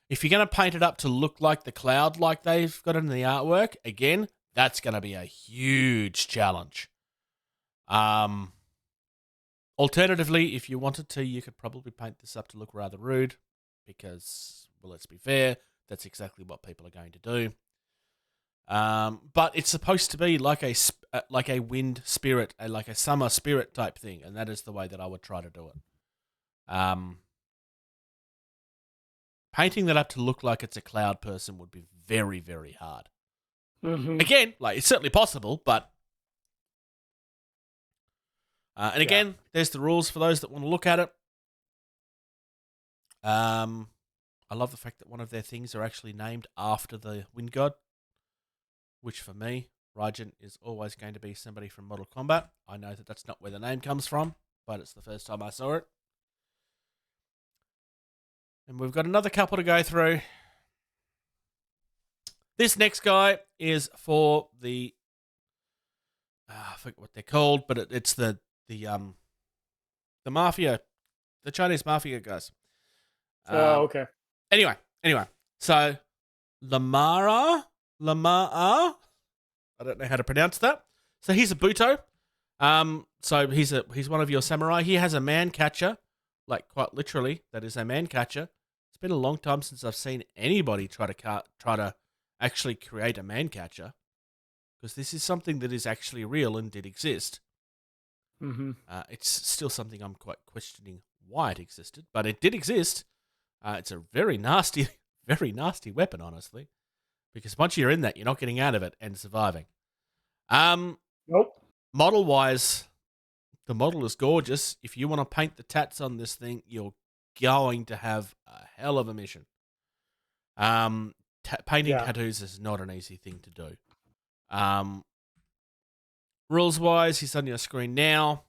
[SPEAKER 1] If you're going to paint it up to look like the cloud like they've got in the artwork, again, that's going to be a huge challenge. Alternatively, if you wanted to, you could probably paint this up to look rather rude because, well, let's be fair, that's exactly what people are going to do. But it's supposed to be like a wind spirit, like a summer spirit type thing, and that is the way that I would try to do it. Painting that up to look like it's a cloud person would be very, very hard.
[SPEAKER 6] Mm-hmm.
[SPEAKER 1] Again, like it's certainly possible, but and again, there's the rules for those that want to look at it. I love the fact that one of their things are actually named after the wind god, which for me, Raijin is always going to be somebody from Mortal Kombat. I know that that's not where the name comes from, but it's the first time I saw it. And we've got another couple to go through. This next guy is for the... I forget what they're called, but it's the mafia, the Chinese mafia guys.
[SPEAKER 6] Okay.
[SPEAKER 1] Anyway. So, Lamara? I don't know how to pronounce that. So he's a Buto. So he's one of your samurai. He has a man catcher, like quite literally, that is a man catcher. it's been a long time since I've seen anybody try to actually create a man catcher, because this is something that is actually real and did exist.
[SPEAKER 6] Mm-hmm.
[SPEAKER 1] It's still something I'm quite questioning why it existed, but it did exist. It's a very nasty, very nasty weapon, honestly, because once you're in that, you're not getting out of it and surviving.
[SPEAKER 6] Nope.
[SPEAKER 1] Model-wise, the model is gorgeous. If you want to paint the tats on this thing, you're going to have a hell of a mission. Painting tattoos is not an easy thing to do. Rules-wise, he's on your screen now.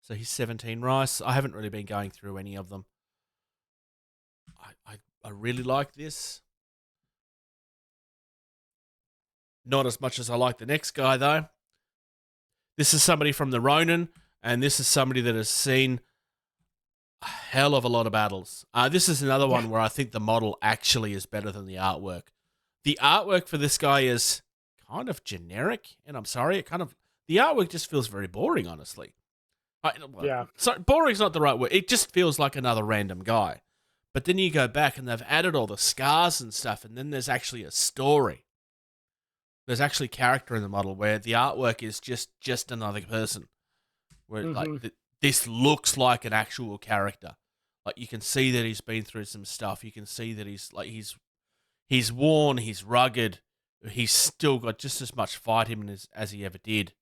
[SPEAKER 1] So he's 17 rice. I haven't really been going through any of them. I really like this. Not as much as I like the next guy, though. This is somebody from the Ronin, and this is somebody that has seen a hell of a lot of battles. This is another one where I think the model actually is better than the artwork. The artwork for this guy is kind of generic, and I'm sorry, the artwork just feels very boring, honestly. So boring's not the right word. It just feels like another random guy. But then you go back and they've added all the scars and stuff, and then there's actually a story. There's actually character in the model where the artwork is just another person. Where this looks like an actual character. Like, you can see that he's been through some stuff. You can see that he's worn, he's rugged. He's still got just as much fight in him as he ever did.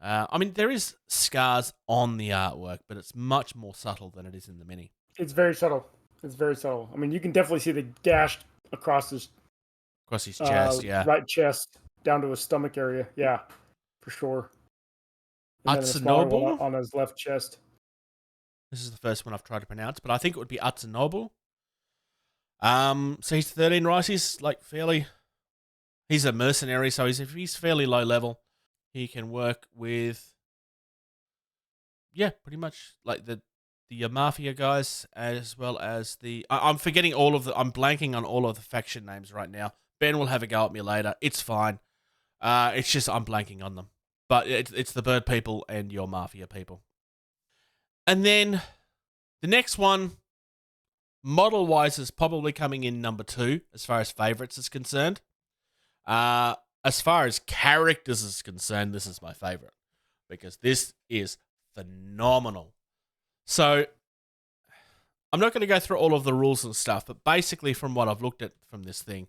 [SPEAKER 1] I mean, there is scars on the artwork, but it's much more subtle than it is in the mini.
[SPEAKER 6] It's very subtle. I mean, you can definitely see the gash across his
[SPEAKER 1] chest,
[SPEAKER 6] right chest down to his stomach area. Yeah, for sure. And then a smaller one on his left chest.
[SPEAKER 1] This is the first one I've tried to pronounce, but I think it would be Atsunobu. So he's 13 rice. He's a mercenary, so he's fairly low level. He can work with, pretty much like the Mafia guys, as well as I'm blanking on all of the faction names right now. Ben will have a go at me later. It's fine. It's just I'm blanking on them. But it's the bird people and your Mafia people. And then the next one, model-wise, is probably coming in number 2 as far as favorites is concerned. As far as characters is concerned, this is my favorite, because this is phenomenal. So I'm not going to go through all of the rules and stuff, but basically from what I've looked at from this thing,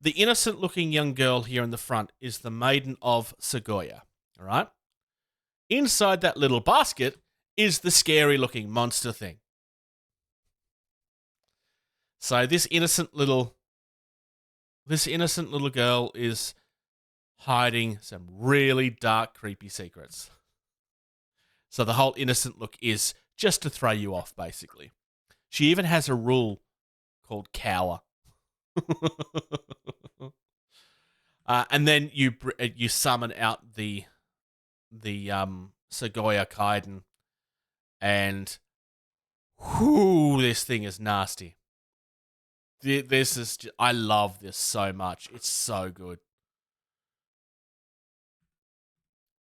[SPEAKER 1] the innocent-looking young girl here in the front is the Maiden of Segoya, all right? Inside that little basket is the scary-looking monster thing. So this innocent little girl is hiding some really dark, creepy secrets. So the whole innocent look is just to throw you off, basically. She even has a rule called cower. And then you summon out the Segoya Kaiden, and this thing is nasty. I love this so much. It's so good.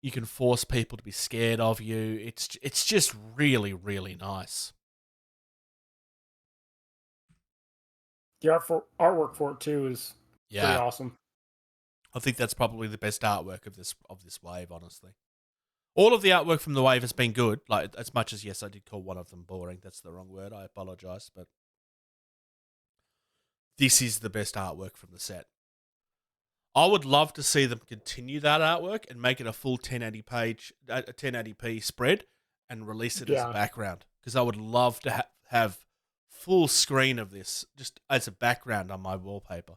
[SPEAKER 1] You can force people to be scared of you. It's just really, really nice.
[SPEAKER 6] The artwork for it too is pretty awesome.
[SPEAKER 1] I think that's probably the best artwork of this wave, honestly. All of the artwork from the wave has been good. Like, as much as, yes, I did call one of them boring. That's the wrong word. I apologize, but this is the best artwork from the set. I would love to see them continue that artwork and make it a full 1080p spread and release it as a background, because I would love to have full screen of this just as a background on my wallpaper.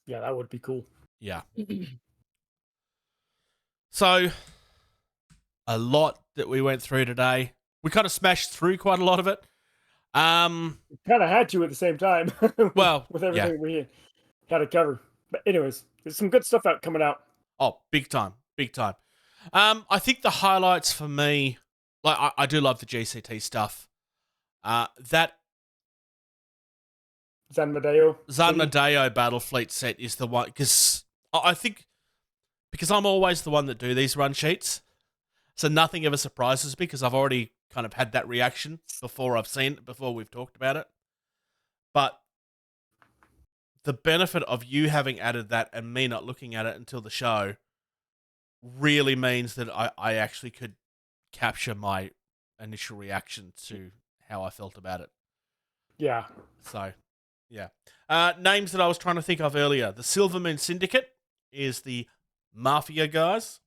[SPEAKER 6] Yeah, that would be cool.
[SPEAKER 1] Yeah. So, a lot that we went through today. We kind of smashed through quite a lot of it.
[SPEAKER 6] We kind of had to at the same time. with everything we had to cover. But anyways, there's some good stuff coming out.
[SPEAKER 1] Oh, big time. I think the highlights for me, like, I do love the GCT stuff. That
[SPEAKER 6] Zanmadeo
[SPEAKER 1] Battle Fleet set is the one, because I think, because I'm always the one that do these run sheets, so nothing ever surprises me, because I've already kind of had that reaction before I've seen it, before we've talked about it. But the benefit of you having added that and me not looking at it until the show really means that I actually could capture my initial reaction to how I felt about it.
[SPEAKER 6] Yeah.
[SPEAKER 1] So, yeah. Names that I was trying to think of earlier. The Silvermoon Syndicate is the Mafia guys.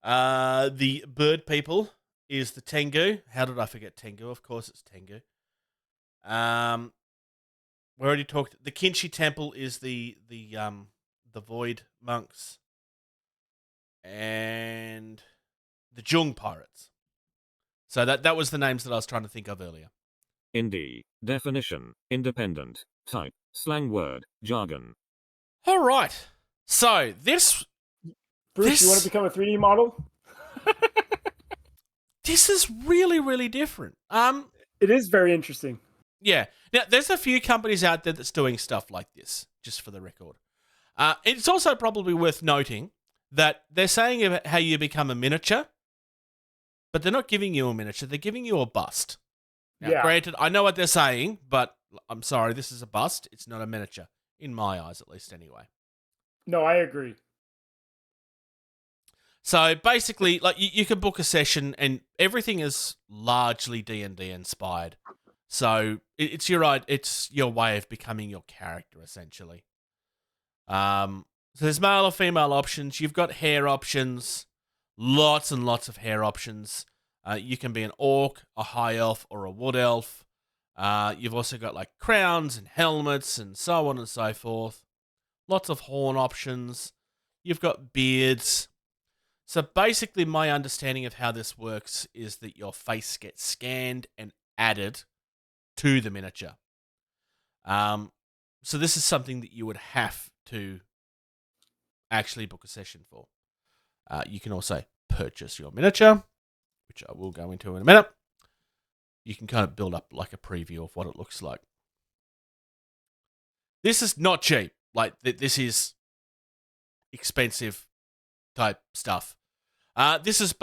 [SPEAKER 1] The Bird People is the Tengu. How did I forget Tengu? Of course it's Tengu. We already talked. The Kinshi Temple is the Void Monks. And the Jung Pirates. So that was the names that I was trying to think of earlier.
[SPEAKER 7] Indie. Definition. Independent. Type. Slang word. Jargon.
[SPEAKER 1] All right. So this...
[SPEAKER 6] Bruce, you want to become a 3D model?
[SPEAKER 1] This is really, really different.
[SPEAKER 6] It is very interesting.
[SPEAKER 1] Yeah. Now, there's a few companies out there that's doing stuff like this, just for the record. It's also probably worth noting that they're saying about how you become a miniature, but they're not giving you a miniature, they're giving you a bust. Now, granted, I know what they're saying, but I'm sorry, this is a bust. It's not a miniature, in my eyes at least anyway.
[SPEAKER 6] No, I agree.
[SPEAKER 1] So basically, like you can book a session and everything is largely D&D inspired. So it's your way of becoming your character, essentially. So there's male or female options. You've got hair options, lots and lots of hair options. You can be an orc, a high elf, or a wood elf. You've also got like crowns and helmets and so on and so forth. Lots of horn options. You've got beards. So basically my understanding of how this works is that your face gets scanned and added to the miniature. So this is something that you would have to actually book a session for. You can also purchase your miniature, which I will go into in a minute. You can kind of build up like a preview of what it looks like. This is not cheap. Like, this is expensive type stuff. This is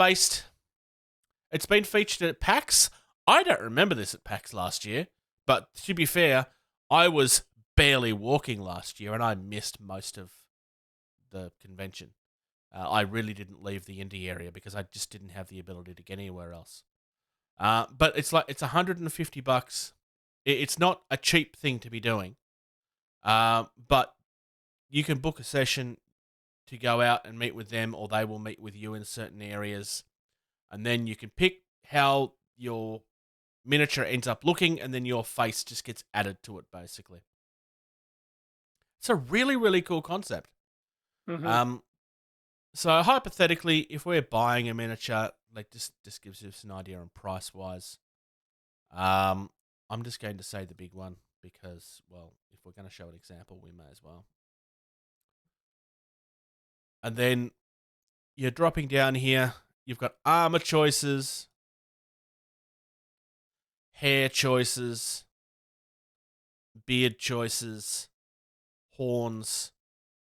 [SPEAKER 1] it's been featured at PAX. I don't remember this at PAX last year, but to be fair, I was barely walking last year and I missed most of the convention. I really didn't leave the indie area because I just didn't have the ability to get anywhere else. But it's $150. It's not a cheap thing to be doing. But you can book a session to go out and meet with them, or they will meet with you in certain areas. And then you can pick how your miniature ends up looking, and then your face just gets added to it, basically. It's a really, really cool concept.
[SPEAKER 6] Mm-hmm.
[SPEAKER 1] So hypothetically, if we're buying a miniature, like just gives us an idea on price wise. I'm just going to say the big one because, well, if we're going to show an example, we may as well. And then you're dropping down here. You've got armor choices, hair choices, beard choices, horns.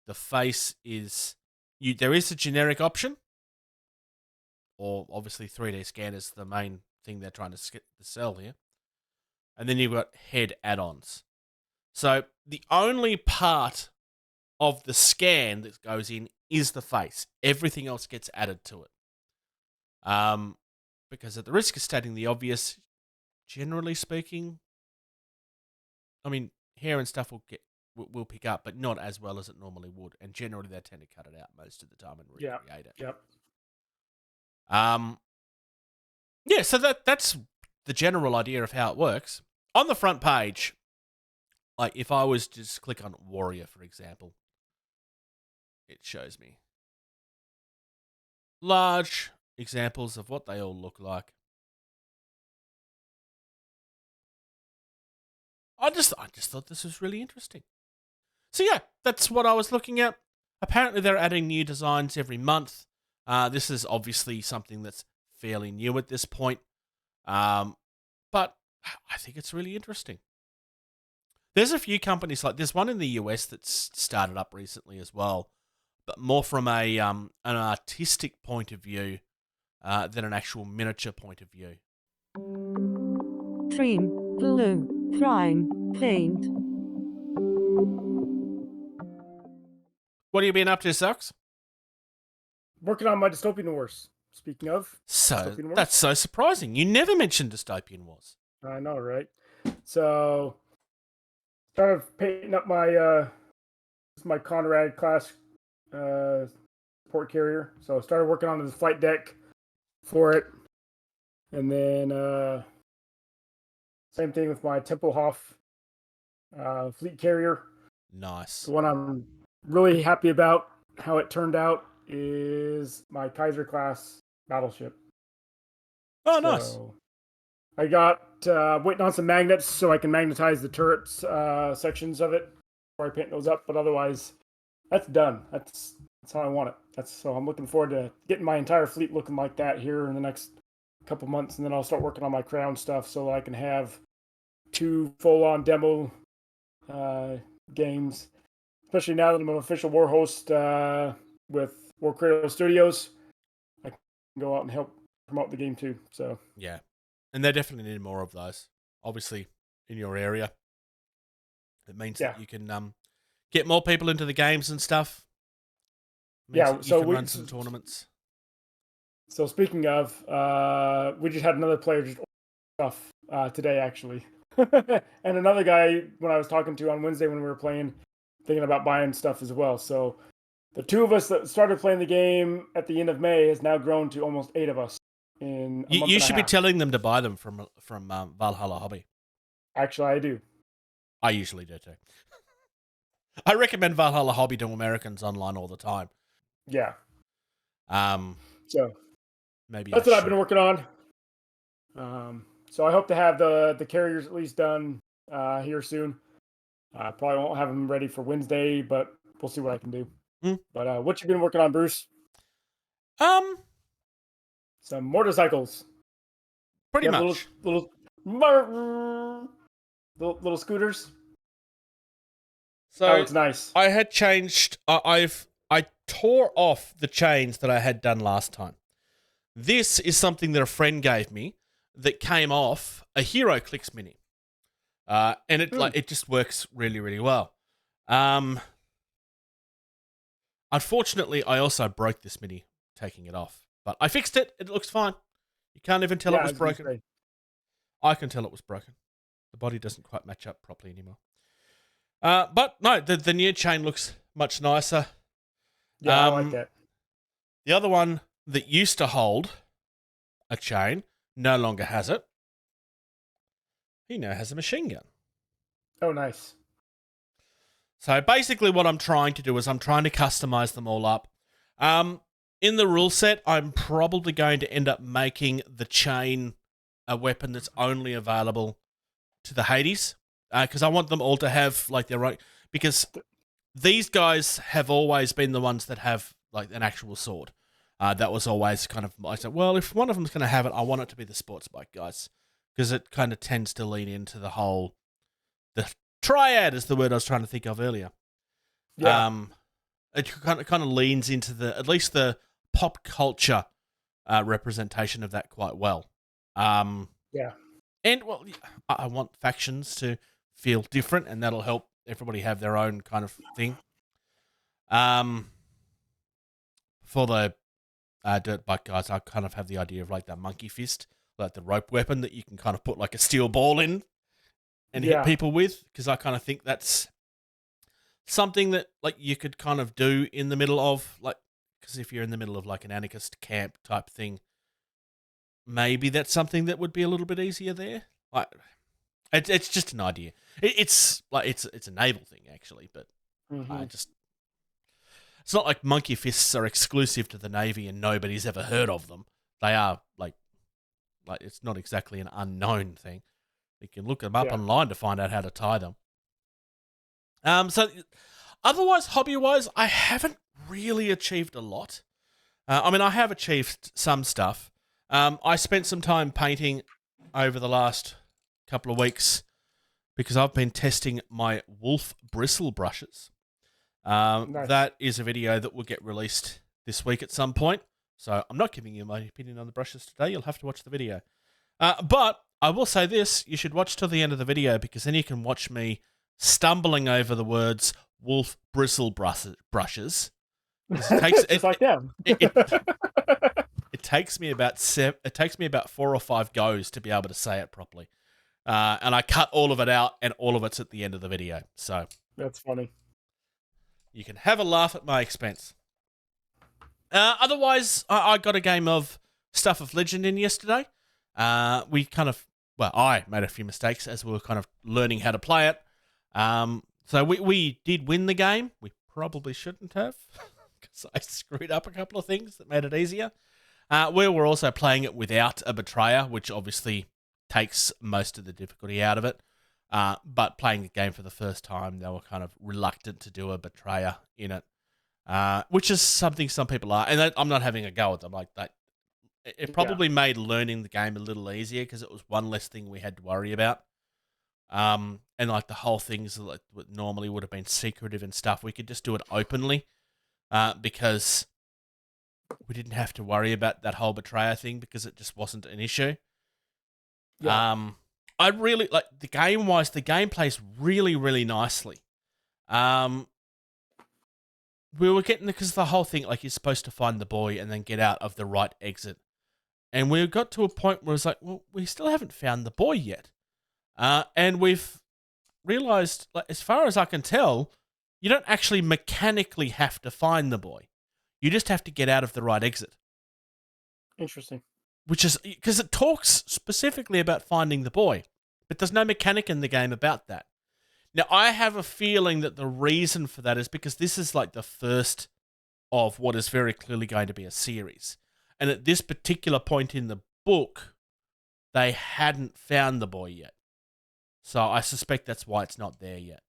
[SPEAKER 1] The face is there is a generic option, or obviously 3D scan is the main thing they're trying to sell here. And then you've got head add-ons. So the only part of the scan that goes in is the face. Everything else gets added to it. Because at the risk of stating the obvious, generally speaking, I mean, hair and stuff will pick up, but not as well as it normally would. And generally, they tend to cut it out most of the time and recreate it.
[SPEAKER 6] Yep.
[SPEAKER 1] Yeah, so that's the general idea of how it works. On the front page, like if I was to just click on Warrior, for example, it shows me large examples of what they all look like. I just thought this was really interesting. So yeah, that's what I was looking at. Apparently they're adding new designs every month. This is obviously something that's fairly new at this point. But I think it's really interesting. There's a few companies like there's one in the US that's started up recently as well, but more from an artistic point of view than an actual miniature point of view.
[SPEAKER 8] Trim, glue, prime, paint.
[SPEAKER 1] What have you been up to, Socks?
[SPEAKER 6] Working on my dystopian wars. Speaking of
[SPEAKER 1] So
[SPEAKER 6] dystopian wars.
[SPEAKER 1] that's so surprising. You never mentioned dystopian wars.
[SPEAKER 6] I know, right? So, started painting up my Conrad class support carrier. So I started working on the flight deck for it, and then same thing with my Tempelhof fleet carrier.
[SPEAKER 1] Nice.
[SPEAKER 6] The one I'm really happy about how it turned out is my Kaiser class battleship.
[SPEAKER 1] Oh, nice.
[SPEAKER 6] So I got waiting on some magnets so I can magnetize the turrets sections of it before I paint those up. But otherwise, that's done. That's how I want it. So I'm looking forward to getting my entire fleet looking like that here in the next couple months, and then I'll start working on my crown stuff so that I can have 2 full-on demo games. Especially now that I'm an official war host with War Cradle Studios, I can go out and help promote the game too. So
[SPEAKER 1] yeah, and they definitely need more of those. Obviously, in your area, it means that you can get more people into the games and stuff. So we run some tournaments.
[SPEAKER 6] So speaking of, we just had another player just stuff today actually, and another guy when I was talking to on Wednesday when we were playing, thinking about buying stuff as well. So the 2 of us that started playing the game at the end of May has now grown to almost 8 of us.
[SPEAKER 1] You should be telling them to buy them from Valhalla Hobby.
[SPEAKER 6] Actually, I do.
[SPEAKER 1] I usually do too. I recommend Valhalla Hobby to Americans online all the time.
[SPEAKER 6] Yeah. So
[SPEAKER 1] maybe
[SPEAKER 6] that's what I've been working on. So I hope to have the carriers at least done here soon. Probably won't have them ready for Wednesday, but we'll see what I can do. But what you been working on, Bruce? Some motorcycles.
[SPEAKER 1] Pretty much.
[SPEAKER 6] Little scooters.
[SPEAKER 1] So
[SPEAKER 6] it's nice.
[SPEAKER 1] I had changed. I tore off the chains that I had done last time. This is something that a friend gave me that came off a Hero Clicks Mini, and it just works really, really well. Unfortunately, I also broke this Mini taking it off, but I fixed it. It looks fine. You can't even tell it was broken. I can tell it was broken. The body doesn't quite match up properly anymore. But no, the new chain looks much nicer.
[SPEAKER 6] Yeah, I like that.
[SPEAKER 1] The other one that used to hold a chain no longer has it. He now has a machine gun.
[SPEAKER 6] Oh, nice.
[SPEAKER 1] So basically what I'm trying to do is I'm trying to customize them all up. In the rule set, I'm probably going to end up making the chain a weapon that's only available to the Hades. Because I want them all to have like their own... Because these guys have always been the ones that have like an actual sword. That was always kind of... I said, well, if one of them's going to have it, I want it to be the sports bike guys. Because it kind of tends to lean into the whole... The triad is the word I was trying to think of earlier.
[SPEAKER 6] Yeah.
[SPEAKER 1] It kind of leans into at least the pop culture representation of that quite well.
[SPEAKER 6] Yeah.
[SPEAKER 1] And, well, I want factions to feel different, and that'll help everybody have their own kind of thing. For the dirt bike guys, I kind of have the idea of like that monkey fist, like the rope weapon that you can kind of put like a steel ball in and hit people with, because I kind of think that's something that like you could kind of do in the middle of like, because if you're in the middle of like an anarchist camp type thing, maybe that's something that would be a little bit easier there. Like, it's just an idea. It's a naval thing actually, but it's not like monkey fists are exclusive to the Navy and nobody's ever heard of them. They are like it's not exactly an unknown thing. You can look them up online to find out how to tie them. So otherwise, hobby-wise, I haven't really achieved a lot. I mean, I have achieved some stuff. I spent some time painting over the last couple of weeks because I've been testing my wolf bristle brushes. Nice. That is a video that will get released this week at some point. So I'm not giving you my opinion on the brushes today. You'll have to watch the video. But I will say this, you should watch till the end of the video because then you can watch me stumbling over the words wolf bristle brushes. It takes,
[SPEAKER 6] Just like them.
[SPEAKER 1] it takes me about 4 or 5 goes to be able to say it properly. And I cut all of it out and all of it's at the end of the video. So
[SPEAKER 6] That's funny.
[SPEAKER 1] you can have a laugh at my expense. Otherwise, I got a game of Stuff of Legend in yesterday. I made a few mistakes as we were kind of learning how to play it. So we did win the game. We probably shouldn't have because I screwed up a couple of things that made it easier. We were also playing it without a betrayer, which obviously takes most of the difficulty out of it. But playing the game for the first time, they were kind of reluctant to do a betrayer in it, which is something some people are. And I'm not having a go at them like that. It probably made learning the game a little easier because it was one less thing we had to worry about. And like the whole things like what normally would have been secretive and stuff, we could just do it openly because we didn't have to worry about that whole betrayer thing because it just wasn't an issue. Yeah. I really like the game-wise. The game plays really, really nicely. We were getting because the whole thing like you're supposed to find the boy and then get out of the right exit. And we got to a point where it's like, well, we still haven't found the boy yet. And we've realized, like, as far as I can tell, you don't actually mechanically have to find the boy. You just have to get out of the right exit.
[SPEAKER 6] Interesting.
[SPEAKER 1] Which is, because it talks specifically about finding the boy, but there's no mechanic in the game about that. Now, I have a feeling that the reason for that is because this is like the first of what is very clearly going to be a series. And at this particular point in the book, they hadn't found the boy yet. So I suspect that's why it's not there yet.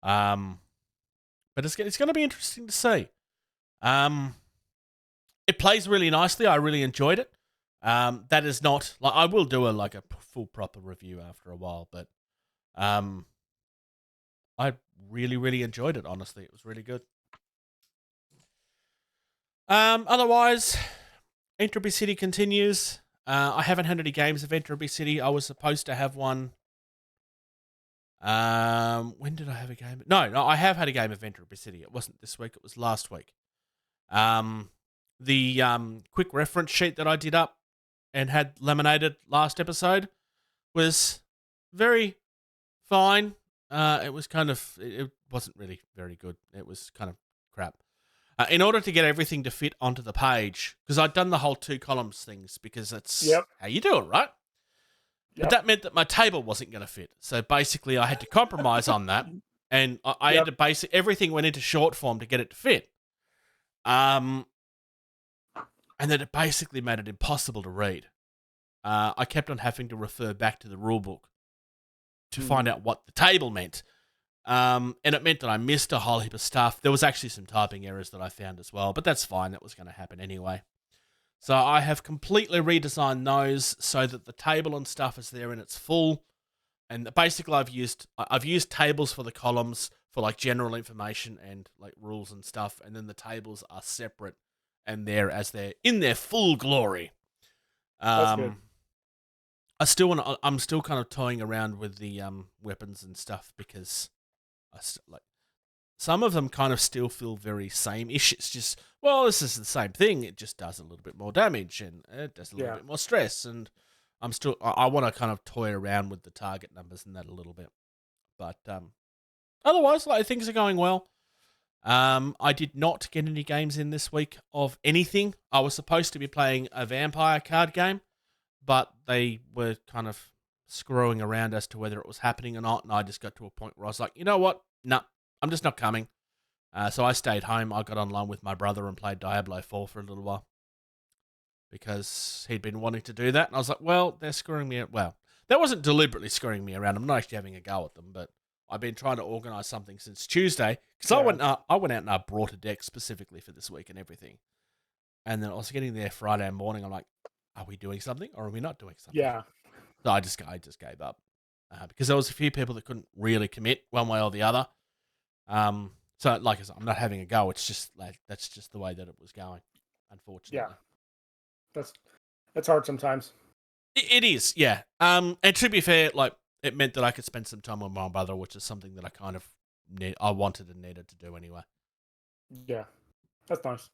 [SPEAKER 1] But it's going to be interesting to see. It plays really nicely. I really enjoyed it. That is not like I will do a full proper review after a while, but I really, really enjoyed it. Honestly, it was really good. Otherwise, Entropy City continues. I haven't had any games of Entropy City. I was supposed to have one. When did I have a game? No, I have had a game of Entropy City. It wasn't this week. It was last week. The quick reference sheet that I did up and had laminated last episode was very fine. It was it wasn't really very good. It was kind of crap. In order to get everything to fit onto the page, because I'd done the whole 2 columns things because that's how you do it, right? Yep. But that meant that my table wasn't going to fit. So basically I had to compromise on that. And I had to everything went into short form to get it to fit. And then it basically made it impossible to read. I kept on having to refer back to the rule book to find out what the table meant. And it meant that I missed a whole heap of stuff. There was actually some typing errors that I found as well, but that's fine. That was going to happen anyway. So I have completely redesigned those so that the table and stuff is there in its full. And basically I've used tables for the columns for like general information and like rules and stuff. And then the tables are separate and they're in their full glory.
[SPEAKER 6] That's good.
[SPEAKER 1] I'm still kind of toying around with the weapons and stuff because some of them kind of still feel very same-ish. It's just, well, this is the same thing. It just does a little bit more damage and it does a little bit more stress. And I want to kind of toy around with the target numbers and that a little bit. But otherwise, things are going well. I did not get any games in this week of anything. I was supposed to be playing a vampire card game, but they were kind of screwing around as to whether it was happening or not, and I just got to a point where I was like, you know what? No, I'm just not coming. So I stayed home. I got online with my brother and played Diablo 4 for a little while because he'd been wanting to do that, and I was like, well, they're screwing me. Well, that wasn't deliberately screwing me around. I'm not actually having a go at them, but I've been trying to organise something since Tuesday because I went out and I brought a deck specifically for this week and everything. And then I was getting there Friday morning. I'm like, are we doing something or are we not doing something?
[SPEAKER 6] Yeah.
[SPEAKER 1] So I just gave up because there was a few people that couldn't really commit one way or the other. So like I said, I'm not having a go. It's just that's just the way that it was going, unfortunately.
[SPEAKER 6] Yeah. That's hard sometimes.
[SPEAKER 1] It is, yeah. And to be fair, like, it meant that I could spend some time with my brother, which is something that I kind of I wanted and needed to do anyway.
[SPEAKER 6] Yeah, that's nice.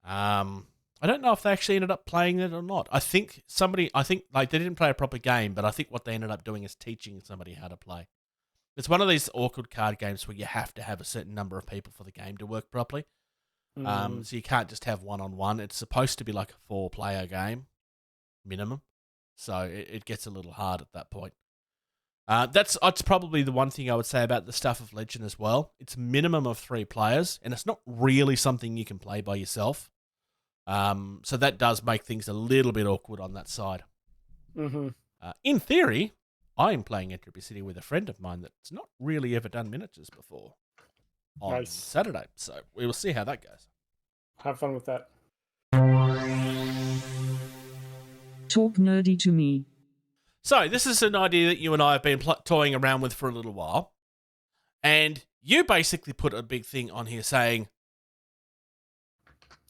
[SPEAKER 1] I don't know if they actually ended up playing it or not. I think like they didn't play a proper game, but I think what they ended up doing is teaching somebody how to play. It's one of these awkward card games where you have to have a certain number of people for the game to work properly. So you can't just have one-on-one. It's supposed to be like a 4-player game, minimum. So it gets a little hard at that point. That's probably the one thing I would say about the Stuff of Legend as well. It's a minimum of 3 players, and it's not really something you can play by yourself. So that does make things a little bit awkward on that side.
[SPEAKER 6] Mm-hmm.
[SPEAKER 1] In theory, I am playing Entropy City with a friend of mine that's not really ever done miniatures before on Saturday. So we will see how that goes.
[SPEAKER 6] Have fun with that.
[SPEAKER 8] Talk nerdy to me.
[SPEAKER 1] So this is an idea that you and I have been toying around with for a little while. And you basically put a big thing on here saying...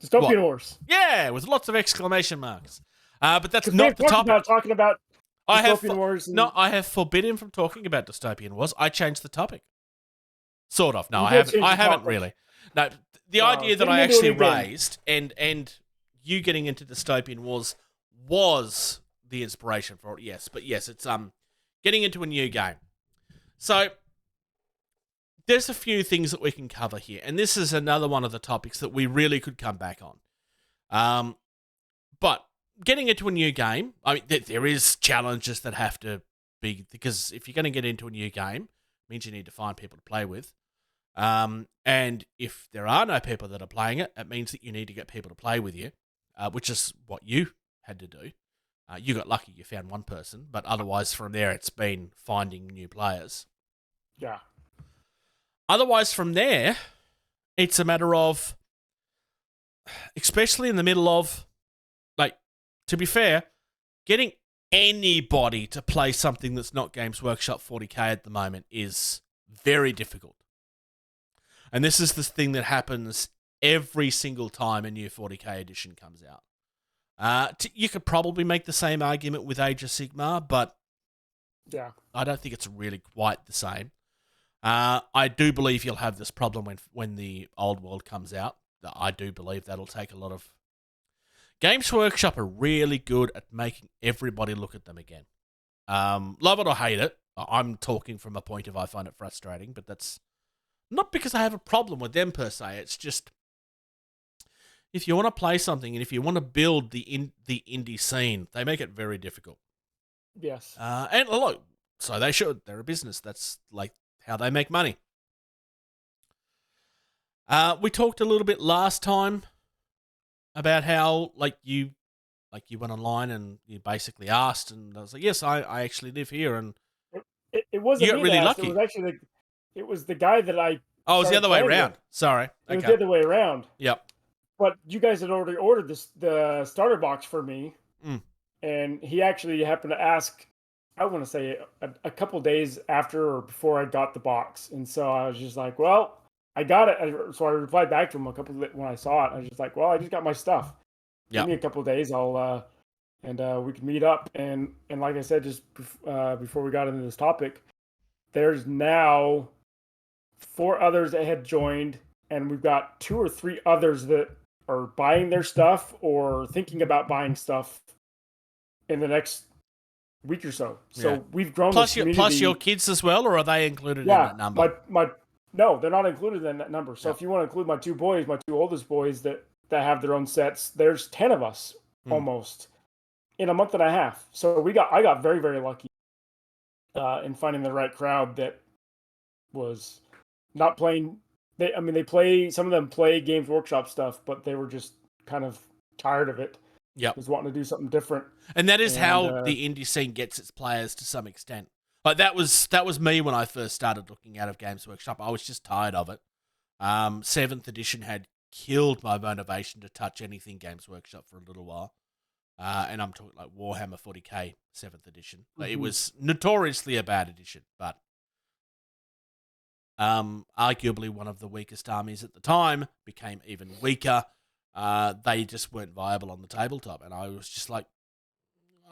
[SPEAKER 6] Dystopian Wars.
[SPEAKER 1] Yeah, with lots of exclamation marks. But that's not the topic.
[SPEAKER 6] Talking about Dystopian Wars.
[SPEAKER 1] No, I have forbidden him from talking about Dystopian Wars. I changed the topic. Sort of. No, I haven't really. No, the idea that I actually raised and you getting into Dystopian Wars was the inspiration for it, yes. But yes, it's getting into a new game. So there's a few things that we can cover here, and this is another one of the topics that we really could come back on. But getting into a new game, I mean, there is challenges that have to be, because if you're going to get into a new game, it means you need to find people to play with. And if there are no people that are playing it, it means that you need to get people to play with you, which is what you had to do. You got lucky, you found one person, but otherwise from there it's been finding new players.
[SPEAKER 6] Yeah.
[SPEAKER 1] Otherwise from there, it's a matter of, especially in the middle of, like, to be fair, getting anybody to play something that's not Games Workshop 40k at the moment is very difficult. And this is the thing that happens every single time a new 40k edition comes out. You could probably make the same argument with Age of Sigmar, but
[SPEAKER 6] yeah,
[SPEAKER 1] I don't think it's really quite the same. I do believe you'll have this problem when the Old World comes out. I do believe that'll take a lot of... Games Workshop are really good at making everybody look at them again. Love it or hate it, I'm talking from a point of I find it frustrating, but that's not because I have a problem with them per se. It's just, if you want to play something and if you want to build the indie scene, they make it very difficult.
[SPEAKER 6] Yes.
[SPEAKER 1] And look, so they should. They're a business. That's like how they make money. We talked a little bit last time about how you went online and you basically asked, and I was like, yes, I actually live here, and
[SPEAKER 6] it wasn't
[SPEAKER 1] you got really lucky.
[SPEAKER 6] It was actually it was the guy that I...
[SPEAKER 1] Oh, it was the other way around. Sorry.
[SPEAKER 6] It was the other way around.
[SPEAKER 1] Yep.
[SPEAKER 6] But you guys had already ordered the starter box for me, and he actually happened to ask, I want to say, a couple days after or before I got the box. And so I was just like, well, I got it. So I replied back to him when I saw it. I was just like, well, I just got my stuff. Give me a couple of days. I'll we can meet up. And like I said, just before we got into this topic, there's now 4 others that had joined, and we've got 2 or 3 others that are buying their stuff or thinking about buying stuff in the next week or so. So we've grown
[SPEAKER 1] plus
[SPEAKER 6] this community.
[SPEAKER 1] Plus your kids as well, or are they included in that number?
[SPEAKER 6] No, they're not included in that number. So if you want to include my 2 boys, my 2 oldest boys that have their own sets, there's 10 of us almost in a month and a half. So I got very, very lucky in finding the right crowd that was not playing. Some of them play Games Workshop stuff, but they were just kind of tired of it.
[SPEAKER 1] Yep.
[SPEAKER 6] Was wanting to do something different.
[SPEAKER 1] And that is how the indie scene gets its players to some extent. Like that was me when I first started looking out of Games Workshop. I was just tired of it. 7th edition had killed my motivation to touch anything Games Workshop for a little while. And I'm talking like Warhammer 40k 7th edition. Like, it was notoriously a bad edition, but arguably one of the weakest armies at the time, became even weaker. They just weren't viable on the tabletop, and I was just like,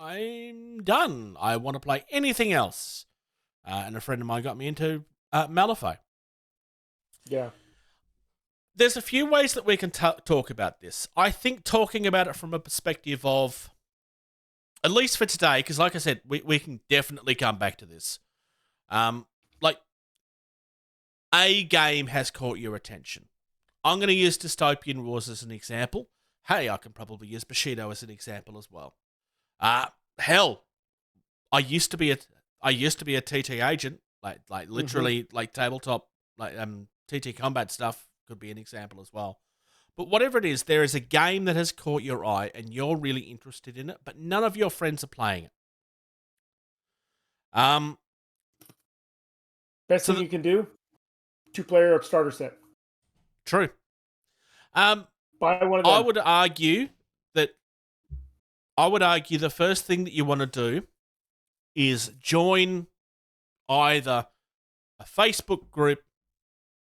[SPEAKER 1] I'm done. I want to play anything else. And a friend of mine got me into Malifaux.
[SPEAKER 6] Yeah.
[SPEAKER 1] There's a few ways that we can talk about this. I think talking about it from a perspective of, at least for today, because like I said, we can definitely come back to this. Like, a game has caught your attention. I'm going to use Dystopian Wars as an example. Hey, I can probably use Bushido as an example as well. Hell, I used to be a TT agent, like literally like tabletop, like TT combat stuff could be an example as well. But whatever it is, there is a game that has caught your eye and you're really interested in it, but none of your friends are playing it.
[SPEAKER 6] Best thing you can do, 2-player starter set.
[SPEAKER 1] True.
[SPEAKER 6] Buy one of them.
[SPEAKER 1] I would argue the first thing that you want to do is join either a Facebook group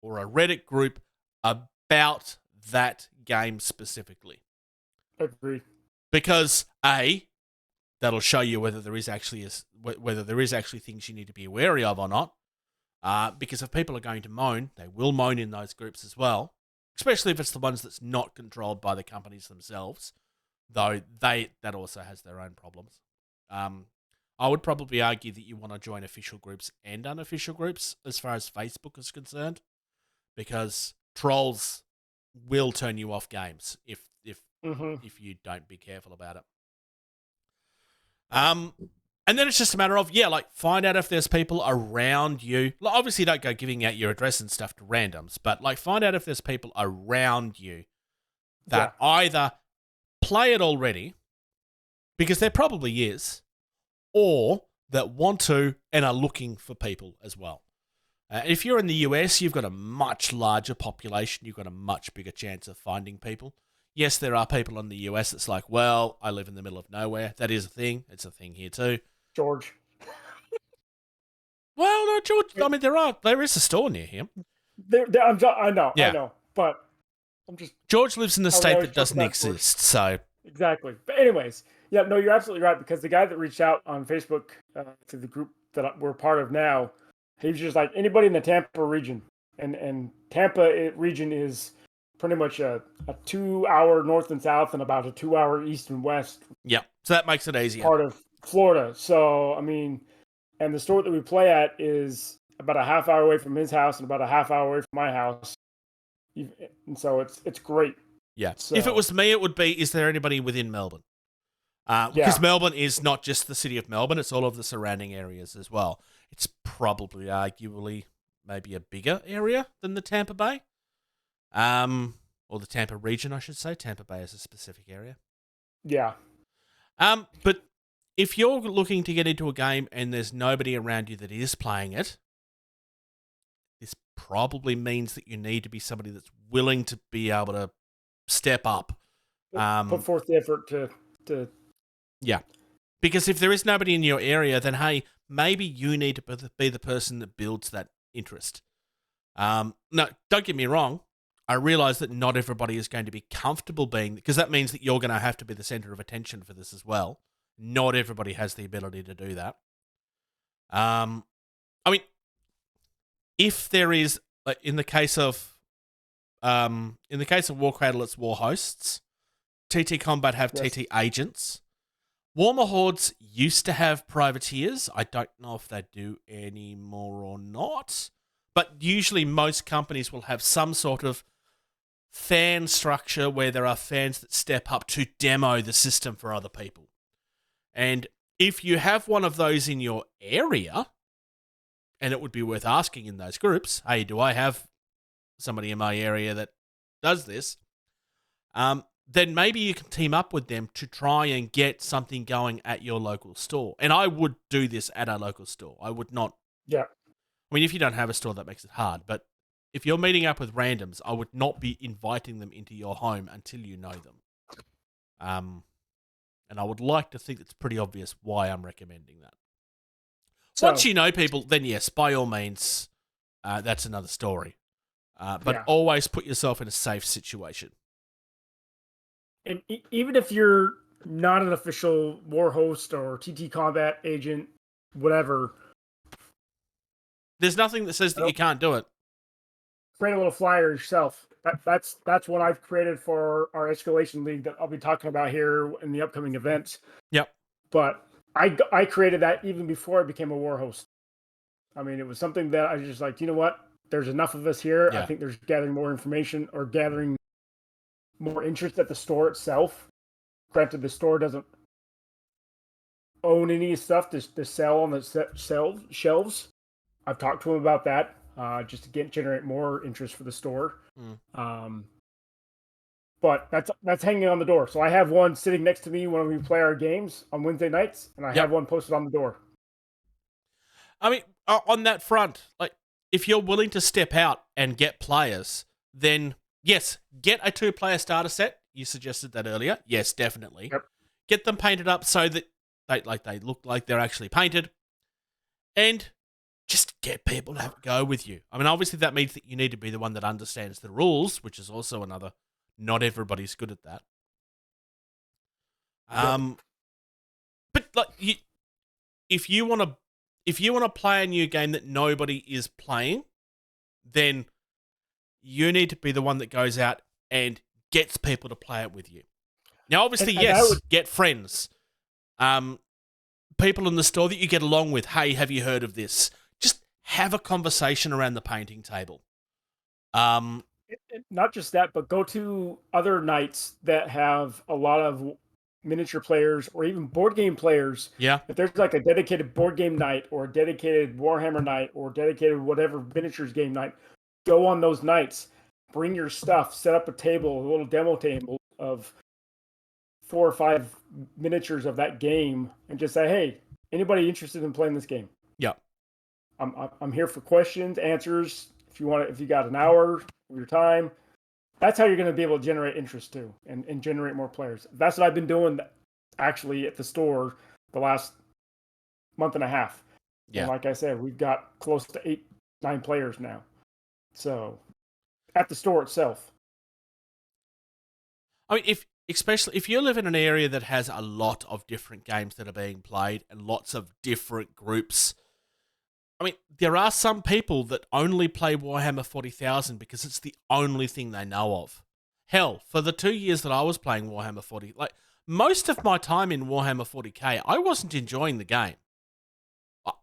[SPEAKER 1] or a Reddit group about that game specifically.
[SPEAKER 6] Agreed.
[SPEAKER 1] Because A, that'll show you whether there is actually things you need to be wary of or not. Because if people are going to moan, they will moan in those groups as well. Especially if it's the ones that's not controlled by the companies themselves, though that also has their own problems. I would probably argue that you want to join official groups and unofficial groups as far as Facebook is concerned, because trolls will turn you off games if you don't be careful about it. And then it's just a matter of, find out if there's people around you. Like, obviously, don't go giving out your address and stuff to randoms, but find out if there's people around you that either play it already, because there probably is, or that want to and are looking for people as well. If you're in the US, you've got a much larger population. You've got a much bigger chance of finding people. Yes, there are people in the US that's like, well, I live in the middle of nowhere. That is a thing. It's a thing here too.
[SPEAKER 6] George.
[SPEAKER 1] Well, no, George. I mean, there is a store near him.
[SPEAKER 6] I know, but I'm just.
[SPEAKER 1] George lives in a state that doesn't exist, so.
[SPEAKER 6] Exactly. But anyways, no, you're absolutely right, because the guy that reached out on Facebook to the group that we're part of now, he was just like, anybody in the Tampa region, and Tampa region is pretty much a 2-hour north and south and about a 2-hour east and west.
[SPEAKER 1] Yeah, so that makes it easier.
[SPEAKER 6] Part of Florida. So, I mean, and the store that we play at is about a half hour away from his house and about a half hour away from my house. And so it's great.
[SPEAKER 1] Yeah.
[SPEAKER 6] So,
[SPEAKER 1] if it was me, it would be, is there anybody within Melbourne? Because Melbourne is not just the city of Melbourne, it's all of the surrounding areas as well. It's probably arguably maybe a bigger area than the Tampa Bay. Or the Tampa region, I should say. Tampa Bay is a specific area.
[SPEAKER 6] Yeah.
[SPEAKER 1] But if you're looking to get into a game and there's nobody around you that is playing it, this probably means that you need to be somebody that's willing to be able to step up.
[SPEAKER 6] Put forth the effort to...
[SPEAKER 1] Yeah. Because if there is nobody in your area, then, hey, maybe you need to be the person that builds that interest. No, don't get me wrong. I realize that not everybody is going to be comfortable being, because that means that you're going to have to be the center of attention for this as well. Not everybody has the ability to do that. I mean, if there is, in the case of War Cradle, it's War Hosts. TT Combat have TT Agents. Warmer Hordes used to have privateers. I don't know if they do anymore or not. But usually most companies will have some sort of fan structure where there are fans that step up to demo the system for other people. And if you have one of those in your area, and it would be worth asking in those groups, hey, do I have somebody in my area that does this? Then maybe you can team up with them to try and get something going at your local store. And I would do this at a local store. I would not. Yeah. I mean, if you don't have a store, that makes it hard. But if you're meeting up with randoms, I would not be inviting them into your home until you know them. And I would like to think it's pretty obvious why I'm recommending that. So, once you know people, then yes, by all means, that's another story. But always put yourself in a safe situation.
[SPEAKER 6] And even if you're not an official war host or TT combat agent, whatever.
[SPEAKER 1] There's nothing that says that you can't do it.
[SPEAKER 6] Create a little flyer yourself. That's what I've created for our escalation league that I'll be talking about here in the upcoming events.
[SPEAKER 1] Yep.
[SPEAKER 6] But I created that even before I became a war host. I mean, it was something that I was just like, you know what? There's enough of us here.
[SPEAKER 1] Yeah.
[SPEAKER 6] I think there's gathering more information or gathering more interest at the store itself. Granted, the store doesn't own any stuff to sell on the shelves. I've talked to them about that just to generate more interest for the store. But that's hanging on the door. So I have one sitting next to me when we play our games on Wednesday nights, and I have one posted on the door.
[SPEAKER 1] I mean, on that front, like, if you're willing to step out and get players, then yes, get a 2-player starter set. You suggested that earlier. Yes, definitely.
[SPEAKER 6] Yep.
[SPEAKER 1] Get them painted up so that they look like they're actually painted, and just get people to have a go with you. I mean, obviously that means that you need to be the one that understands the rules, which is also another. Not everybody's good at that. But like, if you want to play a new game that nobody is playing, then you need to be the one that goes out and gets people to play it with you. Now, obviously, get friends, people in the store that you get along with. Hey, have you heard of this? Just have a conversation around the painting table.
[SPEAKER 6] Not just that, but go to other nights that have a lot of miniature players or even board game players.
[SPEAKER 1] Yeah.
[SPEAKER 6] If there's like a dedicated board game night or a dedicated Warhammer night or dedicated whatever miniatures game night, go on those nights. Bring your stuff. Set up a table, a little demo table of 4 or 5 miniatures of that game, and just say, "Hey, anybody interested in playing this game?"
[SPEAKER 1] Yeah.
[SPEAKER 6] I'm here for questions, answers. If you got an hour of your time, that's how you're going to be able to generate interest too, and generate more players. That's what I've been doing actually at the store the last month and a half.
[SPEAKER 1] Yeah. And
[SPEAKER 6] like I said, we've got close to 8-9 players now. So at the store itself.
[SPEAKER 1] I mean, especially if you live in an area that has a lot of different games that are being played and lots of different groups. I mean, there are some people that only play Warhammer 40,000 because it's the only thing they know of. Hell, for the 2 years that I was playing Warhammer 40, like, most of my time in Warhammer 40k, I wasn't enjoying the game.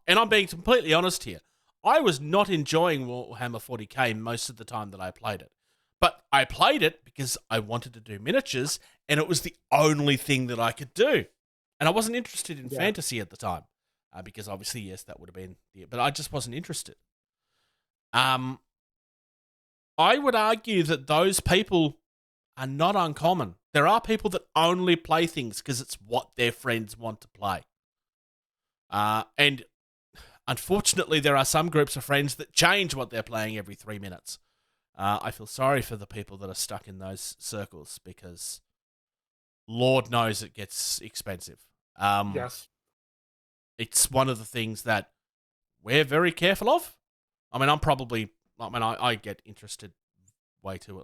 [SPEAKER 1] And I'm being completely honest here. I was not enjoying Warhammer 40k most of the time that I played it. But I played it because I wanted to do miniatures, and it was the only thing that I could do. And I wasn't interested in fantasy at the time. Because obviously, yes, that would have been but I just wasn't interested. I would argue that those people are not uncommon. There are people that only play things because it's what their friends want to play. And unfortunately, there are some groups of friends that change what they're playing every 3 minutes. I feel sorry for the people that are stuck in those circles because Lord knows it gets expensive.
[SPEAKER 6] Yes.
[SPEAKER 1] It's one of the things that we're very careful of. I mean, I get interested way too.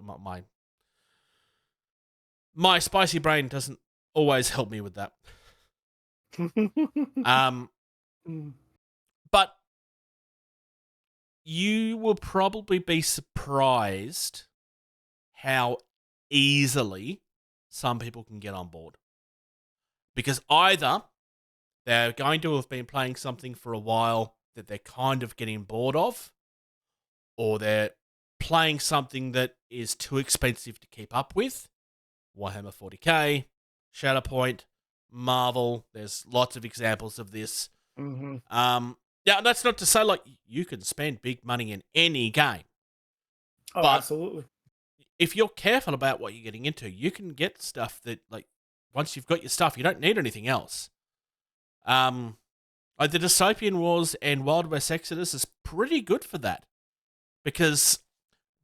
[SPEAKER 1] My spicy brain doesn't always help me with that. But you will probably be surprised how easily some people can get on board. Because either they're going to have been playing something for a while that they're kind of getting bored of, or they're playing something that is too expensive to keep up with. Warhammer 40k, Shatterpoint, Marvel, there's lots of examples of this.
[SPEAKER 6] Mm-hmm.
[SPEAKER 1] Yeah, that's not to say like you can spend big money in any game.
[SPEAKER 6] Oh,
[SPEAKER 1] but
[SPEAKER 6] absolutely.
[SPEAKER 1] If you're careful about what you're getting into, you can get stuff that, like, once you've got your stuff, you don't need anything else. Like the Dystopian Wars and Wild West Exodus is pretty good for that, because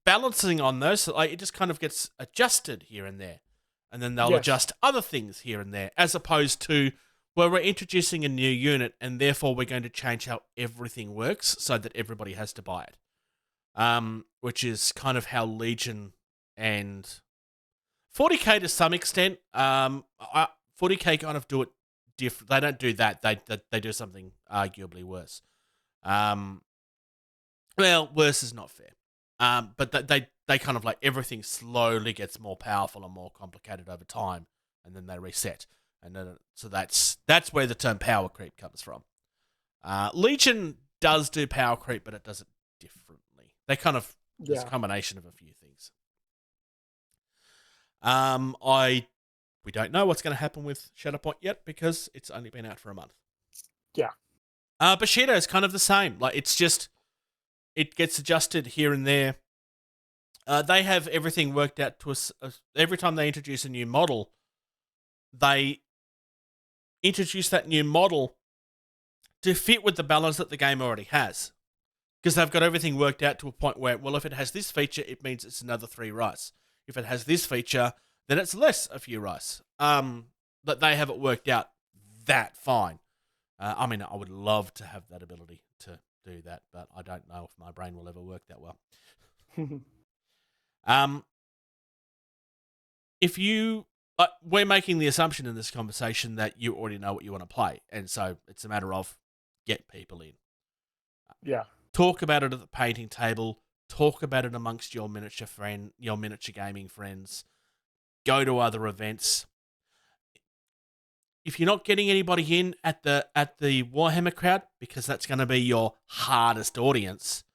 [SPEAKER 1] balancing on those, like, it just kind of gets adjusted here and there, and then they'll adjust other things here and there, as opposed to where we're introducing a new unit and therefore we're going to change how everything works so that everybody has to buy it. Which is kind of how Legion and 40k to some extent. 40K kind of do it different. They don't do that. They do something arguably worse. Well, worse is not fair. But they kind of like everything slowly gets more powerful and more complicated over time, and then they reset. And then so that's where the term power creep comes from. Legion does do power creep, but it does it differently. They kind of it's a combination of a few things. We don't know what's going to happen with Shatterpoint yet because it's only been out for a month.
[SPEAKER 6] Yeah.
[SPEAKER 1] Bushido is kind of the same. Like it's just it gets adjusted here and there. They have everything worked out to us. Every time they introduce a new model, they introduce that new model to fit with the balance that the game already has. Because they've got everything worked out to a point where, well, if it has this feature, it means it's another 3 rice. If it has this feature, then it's less a few rice. But they have it worked out that fine. I mean, I would love to have that ability to do that, but I don't know if my brain will ever work that well. If you, we're making the assumption in this conversation that you already know what you want to play, and so it's a matter of get people in.
[SPEAKER 6] Yeah.
[SPEAKER 1] Talk about it at the painting table. Talk about it amongst your miniature gaming friends. Go to other events. If you're not getting anybody in at the Warhammer crowd, because that's going to be your hardest audience,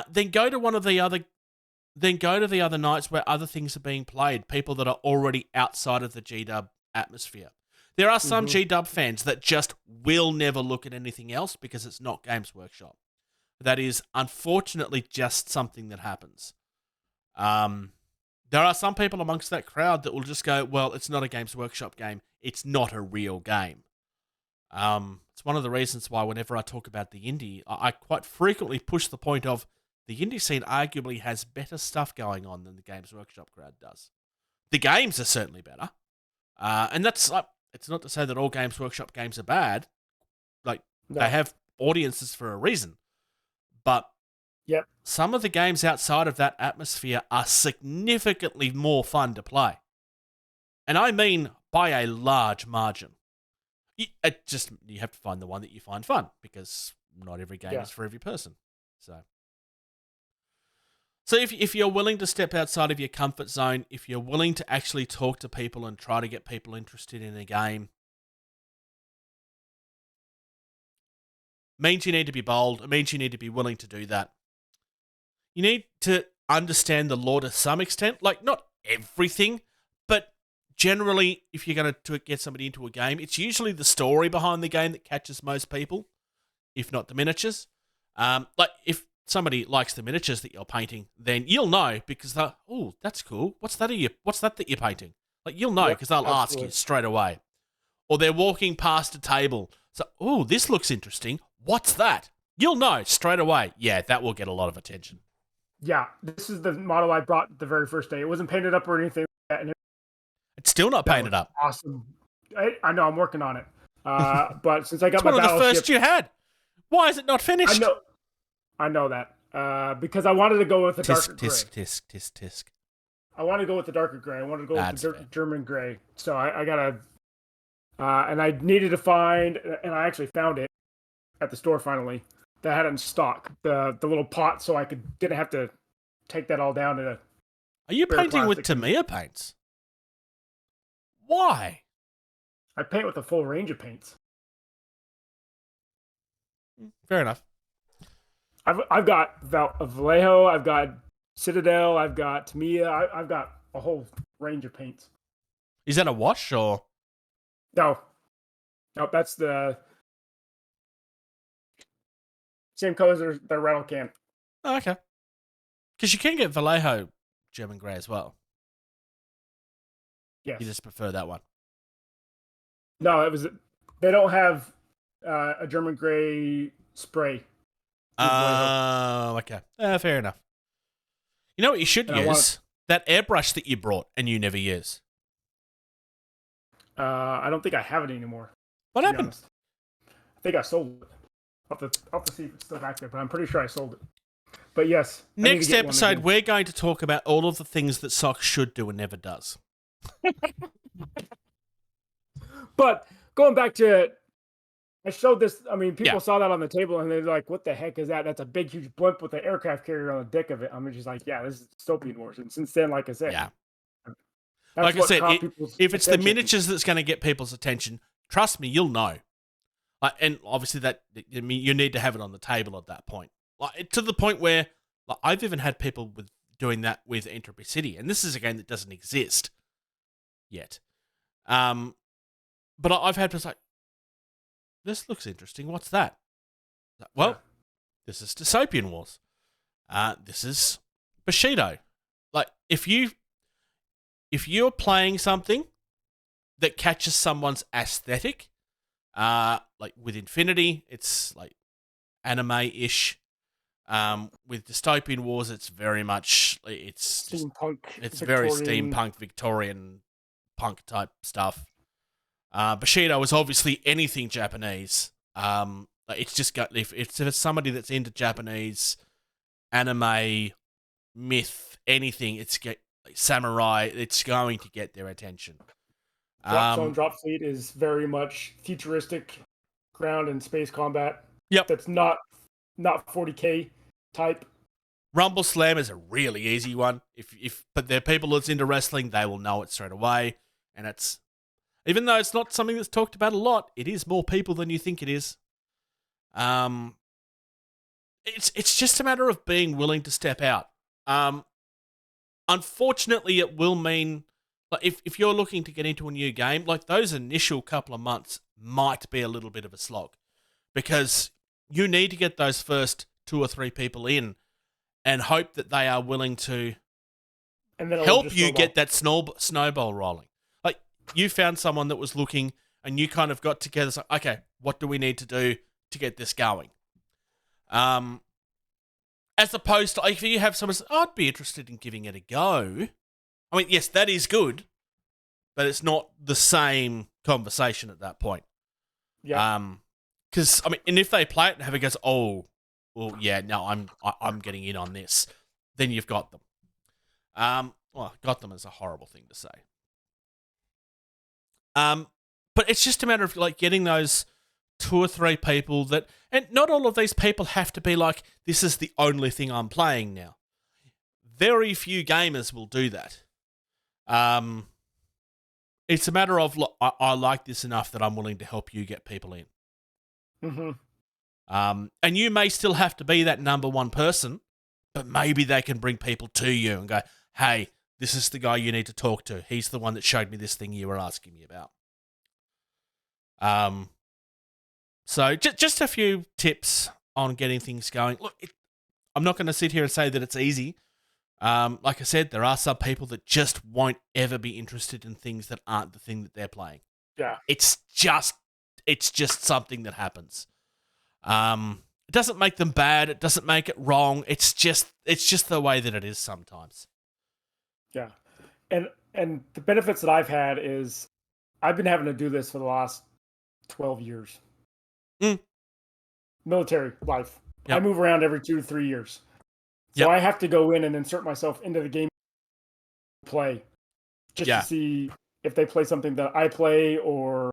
[SPEAKER 1] then go to one of the other. Then go to the other nights where other things are being played. People that are already outside of the GW atmosphere. There are some GW fans that just will never look at anything else because it's not Games Workshop. That is unfortunately just something that happens. There are some people amongst that crowd that will just go, well, it's not a Games Workshop game. It's not a real game. It's one of the reasons why whenever I talk about the indie, I quite frequently push the point of the indie scene arguably has better stuff going on than the Games Workshop crowd does. The games are certainly better. And that's it's not to say that all Games Workshop games are bad. Like, they have audiences for a reason. But some of the games outside of that atmosphere are significantly more fun to play. And I mean by a large margin. You have to find the one that you find fun, because not every game is for every person. So if you're willing to step outside of your comfort zone, if you're willing to actually talk to people and try to get people interested in a game, means you need to be bold. It means you need to be willing to do that. You need to understand the lore to some extent. Like, not everything, but generally, if you're going to get somebody into a game, it's usually the story behind the game that catches most people, if not the miniatures. Like, if somebody likes the miniatures that you're painting, then you'll know because they're, oh, that's cool. What's that that you're painting? Like, you'll know because they'll ask you straight away. Or they're walking past a table. So, oh, this looks interesting. What's that? You'll know straight away. Yeah, that will get a lot of attention.
[SPEAKER 6] Yeah, this is the model I brought the very first day. It wasn't painted up or anything like that. And
[SPEAKER 1] it's still not painted up.
[SPEAKER 6] Awesome. I know, I'm working on it. But since I got
[SPEAKER 1] it's
[SPEAKER 6] my
[SPEAKER 1] one of the
[SPEAKER 6] battleship,
[SPEAKER 1] first you had. Why is it not finished?
[SPEAKER 6] I know that. Because I wanted to go with the darker gray.
[SPEAKER 1] Tisk.
[SPEAKER 6] I wanted to go with the darker gray. I wanted to go with the German gray. So I got and I needed to find, and I actually found it at the store finally, that had it in stock. The little pot, so I didn't have to take that all down to.
[SPEAKER 1] Are you painting with Tamiya paints? Why?
[SPEAKER 6] I paint with a full range of paints.
[SPEAKER 1] Fair enough.
[SPEAKER 6] I've got Vallejo, I've got Citadel, I've got Tamiya, I've got a whole range of paints.
[SPEAKER 1] Is that a wash or?
[SPEAKER 6] No, that's the same colors as the rattle can.
[SPEAKER 1] Oh, okay. Because you can get Vallejo German grey as well.
[SPEAKER 6] Yes.
[SPEAKER 1] You just prefer that one.
[SPEAKER 6] No, they don't have a German gray spray.
[SPEAKER 1] Oh, okay. Fair enough. You know what you should use? That airbrush that you brought and you never use.
[SPEAKER 6] I don't think I have it anymore.
[SPEAKER 1] What happened?
[SPEAKER 6] I think I sold it. I'll have to see if it's still back there, but I'm pretty sure I sold it. But yes.
[SPEAKER 1] Next episode, we're going to talk about all of the things that Socks should do and never does.
[SPEAKER 6] But going back to, I showed this. I mean, people
[SPEAKER 1] Yeah.
[SPEAKER 6] saw that on the table and they're like, "What the heck is that? That's a big, huge blimp with an aircraft carrier on the deck of it." I'm just like, "Yeah, this is Dystopian Wars." And since then, like I said,
[SPEAKER 1] Yeah.
[SPEAKER 6] that's
[SPEAKER 1] Like I
[SPEAKER 6] what
[SPEAKER 1] said,
[SPEAKER 6] caught people's
[SPEAKER 1] if it's the
[SPEAKER 6] attention.
[SPEAKER 1] miniatures that's going to get people's attention, trust me, you'll know. And obviously, that you need to have it on the table at that point. Like to the point where I've even had people doing that with Entropy City, and this is a game that doesn't exist yet. But I've had people like, "This looks interesting. What's that?" Well, this is Dystopian Wars. This is Bushido. Like if you're playing something that catches someone's aesthetic, like with Infinity, it's like anime-ish. With Dystopian Wars, it's very much
[SPEAKER 6] Steampunk.
[SPEAKER 1] it's very
[SPEAKER 6] Victorian.
[SPEAKER 1] steampunk, Victorian punk type stuff. Bushido is obviously anything Japanese. It's just got if it's somebody that's into Japanese anime, myth, anything, samurai, it's going to get their attention.
[SPEAKER 6] Drop Zone Drop Fleet is very much futuristic ground and space combat.
[SPEAKER 1] Yep.
[SPEAKER 6] That's not 40K type.
[SPEAKER 1] Rumble Slam is a really easy one. But there are people that's into wrestling, they will know it straight away. And it's, even though it's not something that's talked about a lot, it is more people than you think it is. It's just a matter of being willing to step out. Unfortunately, it will mean, like, if you're looking to get into a new game, like those initial couple of months might be a little bit of a slog, because you need to get those first 2 or 3 people in and hope that they are willing to
[SPEAKER 6] And then
[SPEAKER 1] help you get that snowball rolling. Like, you found someone that was looking and you kind of got together, so, okay, what do we need to do to get this going? As opposed to, like, if you have someone say, I'd be interested in giving it a go. I mean, yes, that is good, but it's not the same conversation at that point.
[SPEAKER 6] Yeah.
[SPEAKER 1] Because, I mean, and if they play it and have it goes, oh, well, yeah, no, I'm getting in on this, then you've got them. Well, got them is a horrible thing to say. But it's just a matter of, like, getting those 2 or 3 people that, and not all of these people have to be like, this is the only thing I'm playing now. Very few gamers will do that. It's a matter of, I like this enough that I'm willing to help you get people in.
[SPEAKER 6] Mm-hmm.
[SPEAKER 1] And you may still have to be that number one person, but maybe they can bring people to you and go, hey, this is the guy you need to talk to. He's the one that showed me this thing you were asking me about. So just a few tips on getting things going. Look, I'm not going to sit here and say that it's easy. Like I said, there are some people that just won't ever be interested in things that aren't the thing that they're playing.
[SPEAKER 6] Yeah.
[SPEAKER 1] It's just something that happens. It doesn't make them bad. It doesn't make it wrong. It's just the way that it is sometimes.
[SPEAKER 6] Yeah. And the benefits that I've had is I've been having to do this for the last 12 years. Military life.
[SPEAKER 1] Yep.
[SPEAKER 6] I move around every 2 to 3 years. So
[SPEAKER 1] Yep.
[SPEAKER 6] I have to go in and insert myself into the game play just
[SPEAKER 1] Yeah.
[SPEAKER 6] to see if they play something that I play or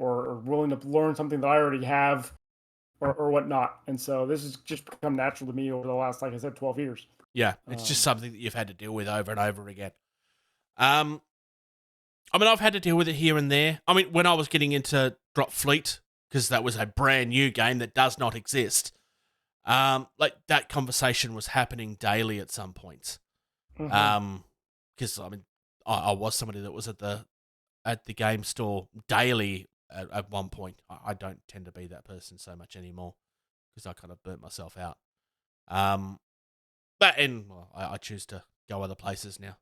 [SPEAKER 6] are willing to learn something that I already have or whatnot. And so this has just become natural to me over the last, like I said, 12 years.
[SPEAKER 1] Yeah, it's just something that you've had to deal with over and over again. I mean, I've had to deal with it here and there. I mean, when I was getting into Drop Fleet, because that was a brand new game that does not exist, like that conversation was happening daily at some points.
[SPEAKER 6] Mm-hmm.
[SPEAKER 1] Because I mean, I was somebody that was at the game store daily at one point. I don't tend to be that person so much anymore because I kind of burnt myself out. But I choose to go other places now.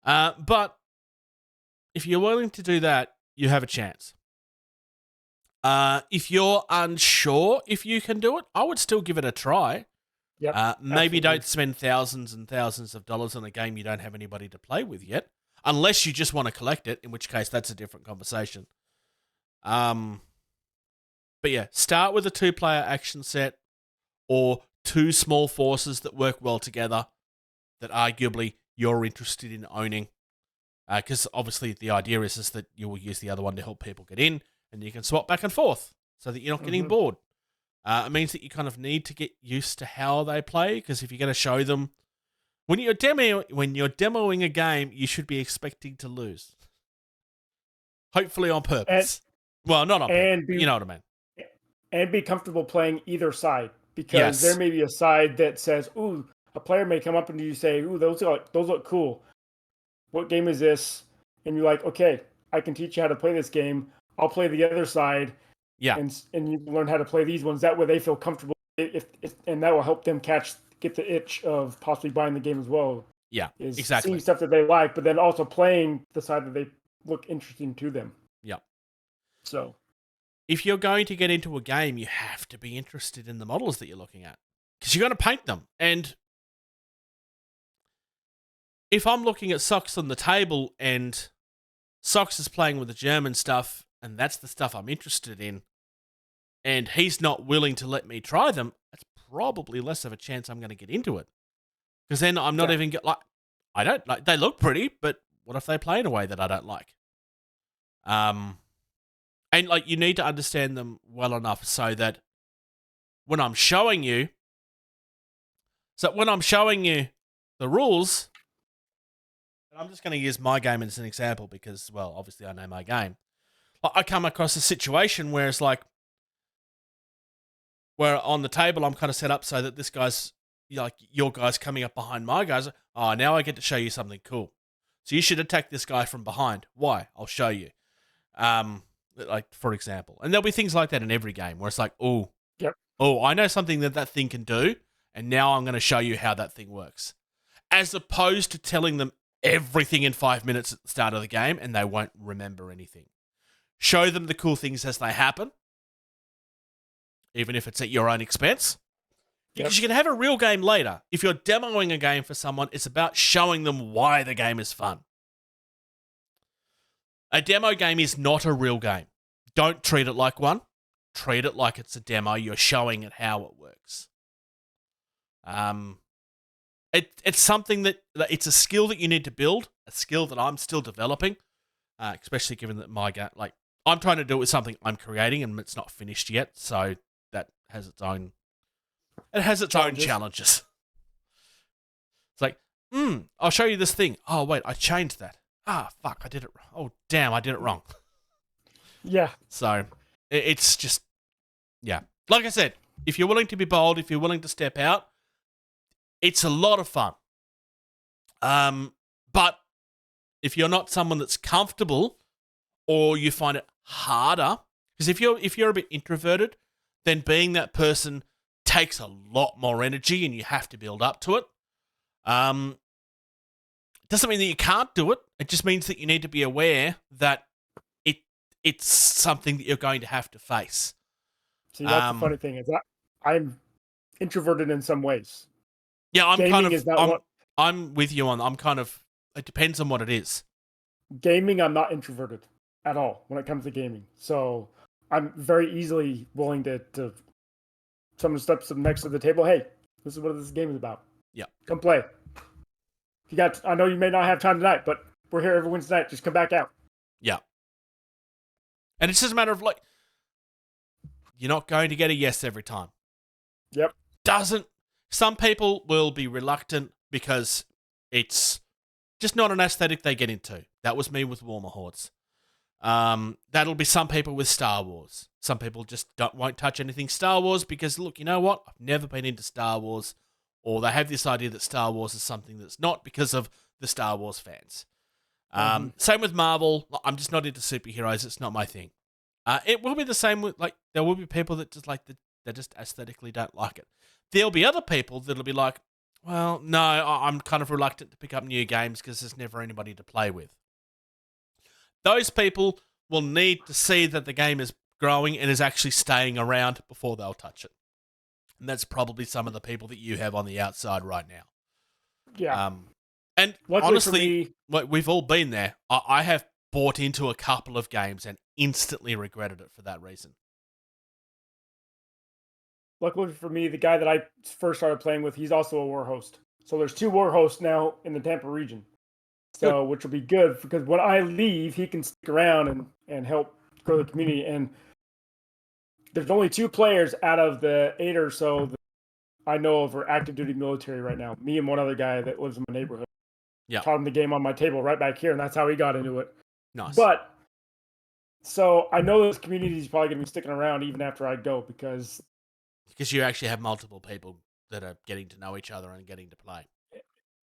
[SPEAKER 1] But if you're willing to do that, you have a chance. If you're unsure if you can do it, I would still give it a try.
[SPEAKER 6] Yep,
[SPEAKER 1] Maybe
[SPEAKER 6] absolutely.
[SPEAKER 1] don't spend thousands and thousands of dollars on a game you don't have anybody to play with yet, unless you just want to collect it, in which case that's a different conversation. But yeah, start with a 2-player action set or 2 small forces that work well together that arguably you're interested in owning. Because obviously the idea is that you will use the other one to help people get in, and you can swap back and forth so that you're not getting bored. It means that you kind of need to get used to how they play, because if you're going to show them when you're demoing a game, you should be expecting to lose, hopefully on purpose. Well, not on purpose. You know what I mean.
[SPEAKER 6] And be comfortable playing either side, because there may be a side that says, "Ooh," a player may come up and you say, "Ooh, those look cool. What game is this?" And you're like, "Okay, I can teach you how to play this game. I'll play the other side."
[SPEAKER 1] Yeah.
[SPEAKER 6] And you learn how to play these ones. That way they feel comfortable, and that will help them get the itch of possibly buying the game as well.
[SPEAKER 1] Yeah,
[SPEAKER 6] is
[SPEAKER 1] exactly.
[SPEAKER 6] Seeing stuff that they like, but then also playing the side that they look interesting to them.
[SPEAKER 1] Yeah.
[SPEAKER 6] So,
[SPEAKER 1] if you're going to get into a game, you have to be interested in the models that you're looking at, because you're going to paint them. And if I'm looking at Socks on the table and Socks is playing with the German stuff, and that's the stuff I'm interested in, and he's not willing to let me try them, that's probably less of a chance I'm going to get into it. Because then I'm not even I don't like. They look pretty, but what if they play in a way that I don't like? And like, you need to understand them well enough so that when I'm showing you the rules, and I'm just going to use my game as an example because, well, obviously I know my game. I come across a situation where it's like, where on the table I'm kind of set up so that this guy's, like, your guy's coming up behind my guys. Oh, now I get to show you something cool. So you should attack this guy from behind. Why? I'll show you. Like, for example. And there'll be things like that in every game where it's like, oh, I know something that thing can do, and now I'm going to show you how that thing works. As opposed to telling them everything in 5 minutes at the start of the game and they won't remember anything. Show them the cool things as they happen, even if it's at your own expense. Because you can have a real game later. If you're demoing a game for someone, it's about showing them why the game is fun. A demo game is not a real game. Don't treat it like one. Treat it like it's a demo. You're showing it how it works. It's something that, it's a skill that you need to build, a skill that I'm still developing, especially given that my game, like, I'm trying to do it with something I'm creating and it's not finished yet, so that has its own, own challenges. It's like, I'll show you this thing. Oh, wait, I changed that. Ah, fuck, I did it wrong. Oh, damn, I did it wrong.
[SPEAKER 6] Yeah.
[SPEAKER 1] So, it's just, yeah. Like I said, if you're willing to be bold, if you're willing to step out, it's a lot of fun. But if you're not someone that's comfortable, or you find it harder, because if you're a bit introverted, then being that person takes a lot more energy and you have to build up to it. Doesn't mean that you can't do it. It just means that you need to be aware that it's something that you're going to have to face.
[SPEAKER 6] See, that's the funny thing is that I'm introverted in some ways.
[SPEAKER 1] Yeah, I'm with you on. It depends on what it is.
[SPEAKER 6] Gaming, I'm not introverted at all when it comes to gaming. So I'm very easily willing to someone steps up next to the table. Hey, this is what this game is about.
[SPEAKER 1] Yeah,
[SPEAKER 6] come play. I know you may not have time tonight, but we're here every Wednesday night. Just come back out.
[SPEAKER 1] Yeah. And it's just a matter of, like, you're not going to get a yes every time.
[SPEAKER 6] Yep.
[SPEAKER 1] Some people will be reluctant because it's just not an aesthetic they get into. That was me with Warmer Hordes. That'll be some people with Star Wars. Some people just won't touch anything Star Wars because, look, you know what? I've never been into Star Wars. Or they have this idea that Star Wars is something that's not because of the Star Wars fans. Same with Marvel. I'm just not into superheroes. It's not my thing. It will be the same with, like, there will be people that just they just aesthetically don't like it. There'll be other people that'll be like, well, no, I'm kind of reluctant to pick up new games because there's never anybody to play with. Those people will need to see that the game is growing and is actually staying around before they'll touch it. And that's probably some of the people that you have on the outside right now.
[SPEAKER 6] Yeah.
[SPEAKER 1] And
[SPEAKER 6] luckily
[SPEAKER 1] honestly, we've all been there. I have bought into a couple of games and instantly regretted it for that reason.
[SPEAKER 6] Luckily for me, the guy that I first started playing with, he's also a war host. So there's 2 war hosts now in the Tampa region. So, which will be good because when I leave, he can stick around and help grow the community. And there's only 2 players out of the 8 or so that I know of are active duty military right now. Me and one other guy that lives in my neighborhood.
[SPEAKER 1] Yeah.
[SPEAKER 6] Taught him the game on my table right back here, and that's how he got into it.
[SPEAKER 1] Nice.
[SPEAKER 6] But so I know this community is probably going to be sticking around even after I go because
[SPEAKER 1] you actually have multiple people that are getting to know each other and getting to play.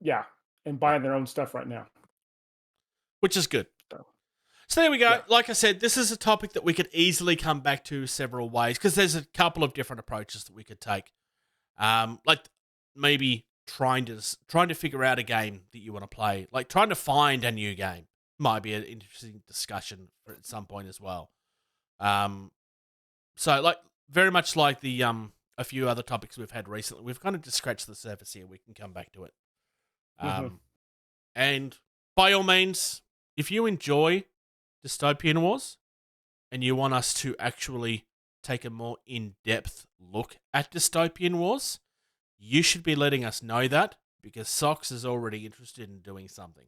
[SPEAKER 6] Yeah, and buying their own stuff right now.
[SPEAKER 1] Which is good. So there we go. Yeah. Like I said, this is a topic that we could easily come back to several ways because there's a couple of different approaches that we could take. Like maybe trying to figure out a game that you want to play, like trying to find a new game might be an interesting discussion at some point as well. So like very much like the a few other topics we've had recently, we've kind of just scratched the surface here. We can come back to it. And by all means, if you enjoy Dystopian Wars and you want us to actually take a more in-depth look at Dystopian Wars, you should be letting us know that because Sox is already interested in doing something.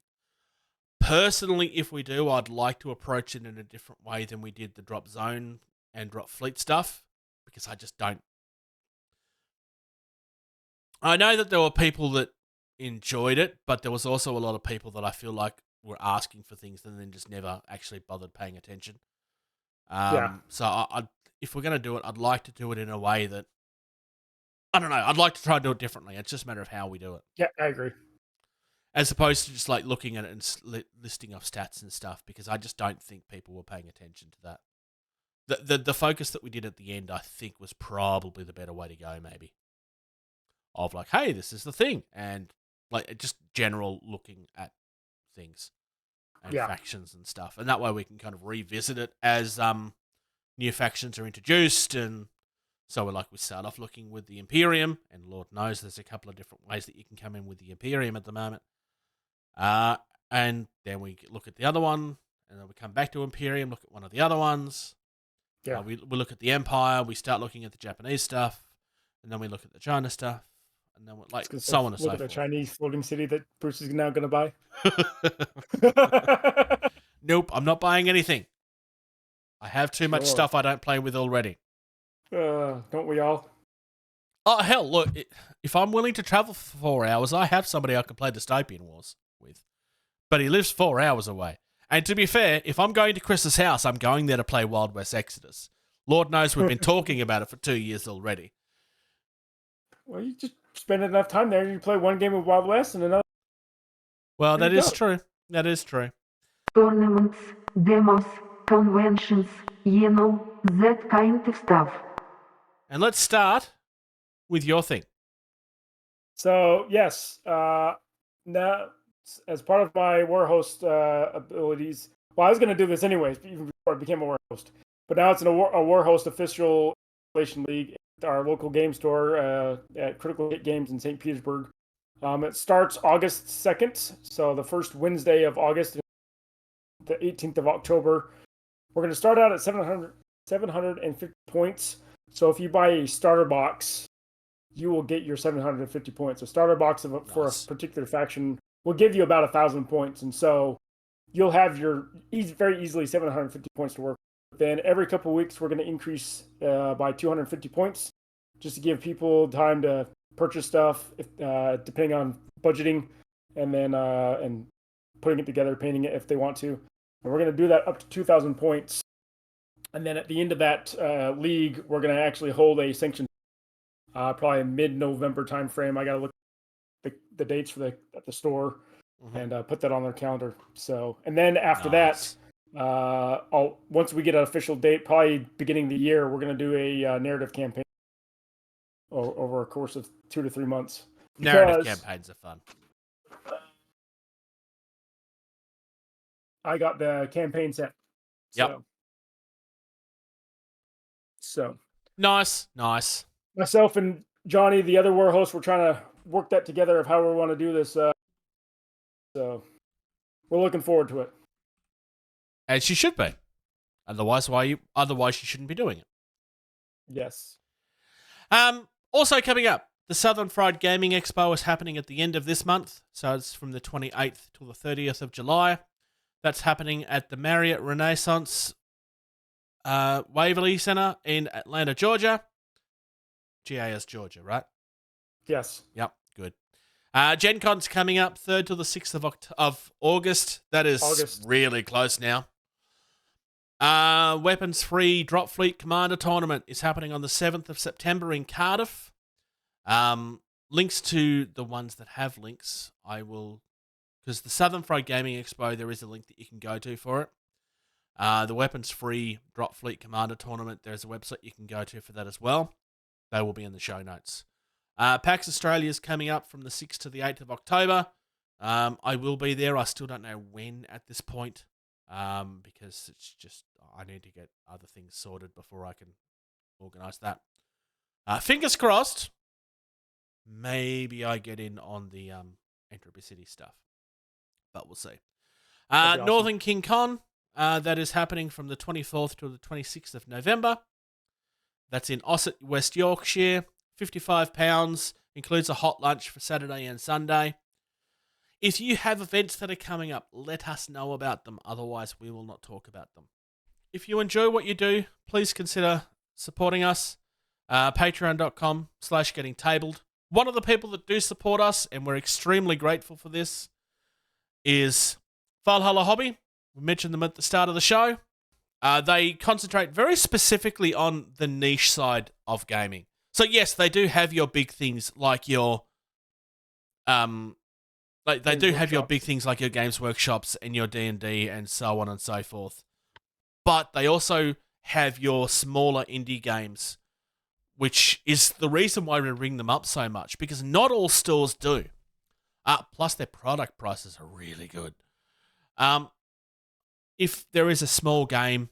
[SPEAKER 1] Personally, if we do, I'd like to approach it in a different way than we did the Drop Zone and Drop Fleet stuff because I just don't. I know that there were people that enjoyed it, but there was also a lot of people that I feel like were asking for things and then just never actually bothered paying attention. So if we're going to do it, I'd like to do it in a way that, I don't know, I'd like to try and do it differently. It's just a matter of how we do it.
[SPEAKER 6] Yeah, I agree.
[SPEAKER 1] As opposed to just like looking at it and listing off stats and stuff, because I just don't think people were paying attention to that. The focus that we did at the end, I think, was probably the better way to go, maybe. Of like, hey, this is the thing. And like just general looking at things and factions and stuff. And that way we can kind of revisit it as new factions are introduced. And so we start off looking with the Imperium, and Lord knows there's a couple of different ways that you can come in with the Imperium at the moment. And then we look at the other one, and then we come back to Imperium, look at one of the other ones.
[SPEAKER 6] Yeah.
[SPEAKER 1] We look at the Empire, we start looking at the Japanese stuff, and then we look at the China stuff, and then we're like so on and so forth.
[SPEAKER 6] Look at the Chinese floating city that Bruce is now going to buy.
[SPEAKER 1] Nope, I'm not buying anything. I have too much stuff I don't play with already.
[SPEAKER 6] Don't we all?
[SPEAKER 1] Oh, hell, look, if I'm willing to travel for 4 hours, I have somebody I can play Dystopian Wars with. But he lives 4 hours away. And to be fair, if I'm going to Chris's house, I'm going there to play Wild West Exodus. Lord knows we've been talking about it for 2 years already.
[SPEAKER 6] Well, you just spend enough time there, you play one game of Wild West and another.
[SPEAKER 1] Well, that is true. That is true.
[SPEAKER 9] Tournaments, demos, conventions, that kind of stuff.
[SPEAKER 1] And let's start with your thing.
[SPEAKER 6] So, yes, now as part of my war host abilities, well, I was going to do this anyways, even before I became a war host. But now it's a war host official installation league at our local game store at Critical Hit Games in St. Petersburg. It starts August 2nd, so the first Wednesday of August, the 18th of October. We're going to start out at 750 points. So if you buy a starter box, you will get your 750 points. A starter box for a particular faction will give you about 1,000 points. And so you'll have your very easily 750 points to work with. Then every couple of weeks, we're going to increase by 250 points just to give people time to purchase stuff, depending on budgeting, and then and putting it together, painting it if they want to. And we're going to do that up to 2,000 points. And then at the end of that league, we're going to actually hold a sanction, probably mid-November timeframe. I got to look at the dates for at the store and put that on their calendar. So, and then after that, once we get an official date, probably beginning of the year, we're going to do a narrative campaign over a course of 2 to 3 months.
[SPEAKER 1] Narrative campaigns are fun.
[SPEAKER 6] I got the campaign set.
[SPEAKER 1] Yep.
[SPEAKER 6] So
[SPEAKER 1] nice.
[SPEAKER 6] Myself and Johnny, the other war host, we're trying to work that together of how we want to do this. So we're looking forward to it.
[SPEAKER 1] As you should be. Otherwise you shouldn't be doing it.
[SPEAKER 6] Yes.
[SPEAKER 1] Also coming up, the Southern Fried Gaming Expo is happening at the end of this month, so it's from the 28th till the 30th of July. That's happening at the Marriott Renaissance Waverly Center in Atlanta, Georgia. GAS, Georgia, right?
[SPEAKER 6] Yes.
[SPEAKER 1] Yep, good. Gen Con's coming up 3rd to the 6th of August. That is really close now. Weapons Free Drop Fleet Commander Tournament is happening on the 7th of September in Cardiff. Links to the ones that have links, I will... Because the Southern Fried Gaming Expo, there is a link that you can go to for it. The Weapons Free Drop Fleet Commander Tournament, there's a website you can go to for that as well. They will be in the show notes. PAX Australia is coming up from the 6th to the 8th of October. I will be there. I still don't know when at this point, because it's just, I need to get other things sorted before I can organise that. Fingers crossed, maybe I get in on the Entropy City stuff, but we'll see.
[SPEAKER 6] Awesome.
[SPEAKER 1] Northern King Con, that is happening from the 24th to the 26th of November. That's in Ossett, West Yorkshire. £55, includes a hot lunch for Saturday and Sunday. If you have events that are coming up, let us know about them. Otherwise, we will not talk about them. If you enjoy what you do, please consider supporting us. Patreon.com/gettingtabled. One of the people that do support us, and we're extremely grateful for this, is Valhalla Hobby. We mentioned them at the start of the show. They concentrate very specifically on the niche side of gaming. So yes, they do have your big things like your, they do have your big things like your Games Workshops and your D&D and so on and so forth. But they also have your smaller indie games, which is the reason why we ring them up so much, because not all stores do. Plus their product prices are really good. If there is a small game,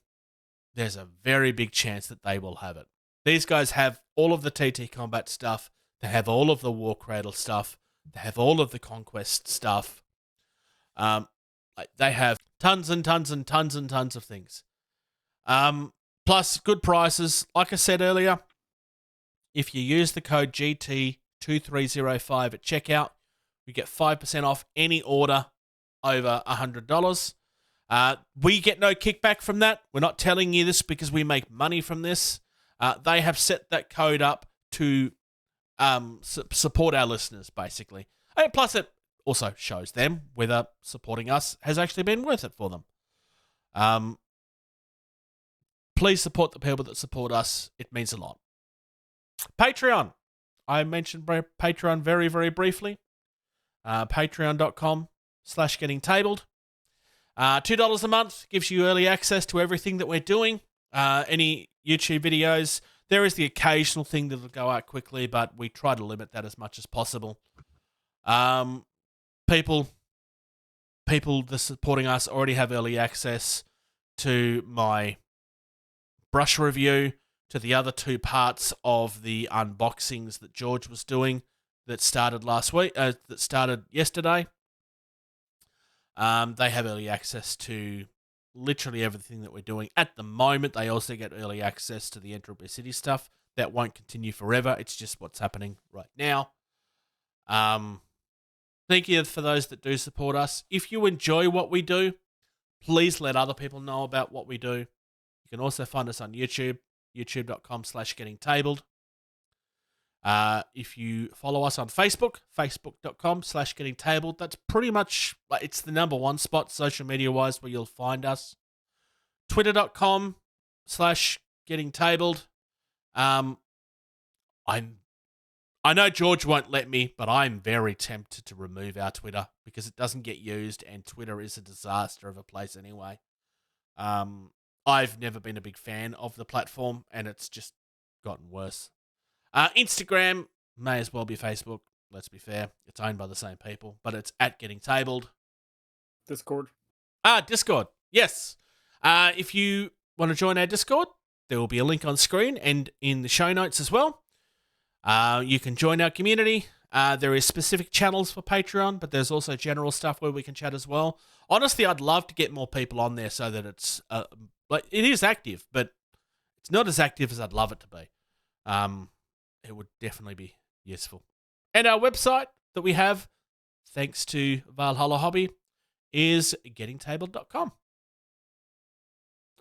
[SPEAKER 1] there's a very big chance that they will have it. These guys have all of the TT Combat stuff. They have all of the War Cradle stuff. They have all of the Conquest stuff. They have tons and tons and tons and tons of things. Plus, good prices. Like I said earlier, if you use the code GT2305 at checkout, you get 5% off any order over $100. We get no kickback from that. We're not telling you this because we make money from this. They have set that code up to support our listeners, basically. And plus, it also shows them whether supporting us has actually been worth it for them. Please support the people that support us. It means a lot. Patreon. I mentioned Patreon very, very briefly. Patreon.com/gettingtabled. $2 a month gives you early access to everything that we're doing. Any YouTube videos. There is the occasional thing that will go out quickly, but we try to limit that as much as possible. People that are supporting us already have early access to my brush review, to the other 2 parts of the unboxings that George was doing that started that started yesterday. They have early access to literally everything that we're doing. At the moment, they also get early access to the Entropy City stuff. That won't continue forever. It's just what's happening right now. Thank you for those that do support us. If you enjoy what we do, please let other people know about what we do. You can also find us on YouTube, youtube.com/gettingtabled. If you follow us on Facebook, facebook.com/gettingtabled. That's pretty much, it's the #1 spot social media wise where you'll find us. Twitter.com/gettingtabled. I know George won't let me, but I'm very tempted to remove our Twitter because it doesn't get used and Twitter is a disaster of a place anyway. I've never been a big fan of the platform and it's just gotten worse. Instagram may as well be Facebook. Let's be fair. It's owned by the same people, but it's @gettingtabled.
[SPEAKER 6] Discord.
[SPEAKER 1] Discord. Yes. If you want to join our Discord, there will be a link on screen and in the show notes as well. You can join our community. There is specific channels for Patreon, but there's also general stuff where we can chat as well. Honestly, I'd love to get more people on there so that it's it is active, but it's not as active as I'd love it to be. It would definitely be useful. And our website that we have, thanks to Valhalla Hobby, is gettingtabled.com.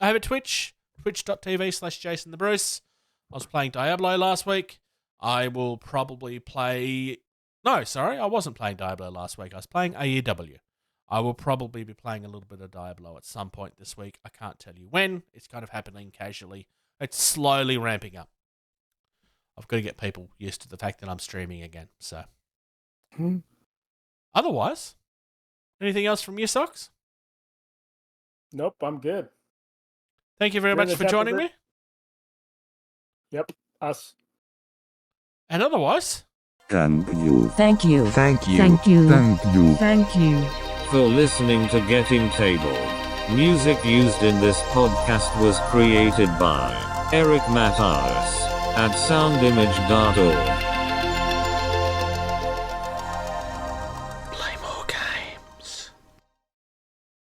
[SPEAKER 1] I have a Twitch, twitch.tv/JasonTheBruce. I was playing Diablo last week. I will probably play... No, sorry, I wasn't playing Diablo last week. I was playing AEW. I will probably be playing a little bit of Diablo at some point this week. I can't tell you when. It's kind of happening casually. It's slowly ramping up. I've got to get people used to the fact that I'm streaming again. So, Otherwise, anything else from you, Socks?
[SPEAKER 6] Nope, I'm good.
[SPEAKER 1] Thank you very much for joining me.
[SPEAKER 6] Yep, us.
[SPEAKER 1] And otherwise,
[SPEAKER 10] Thank you.
[SPEAKER 8] Thank you.
[SPEAKER 10] Thank you.
[SPEAKER 8] Thank you.
[SPEAKER 10] Thank you.
[SPEAKER 8] Thank you.
[SPEAKER 7] For listening to Getting Tabled. Music used in this podcast was created by Eric Matyas at soundimage.org.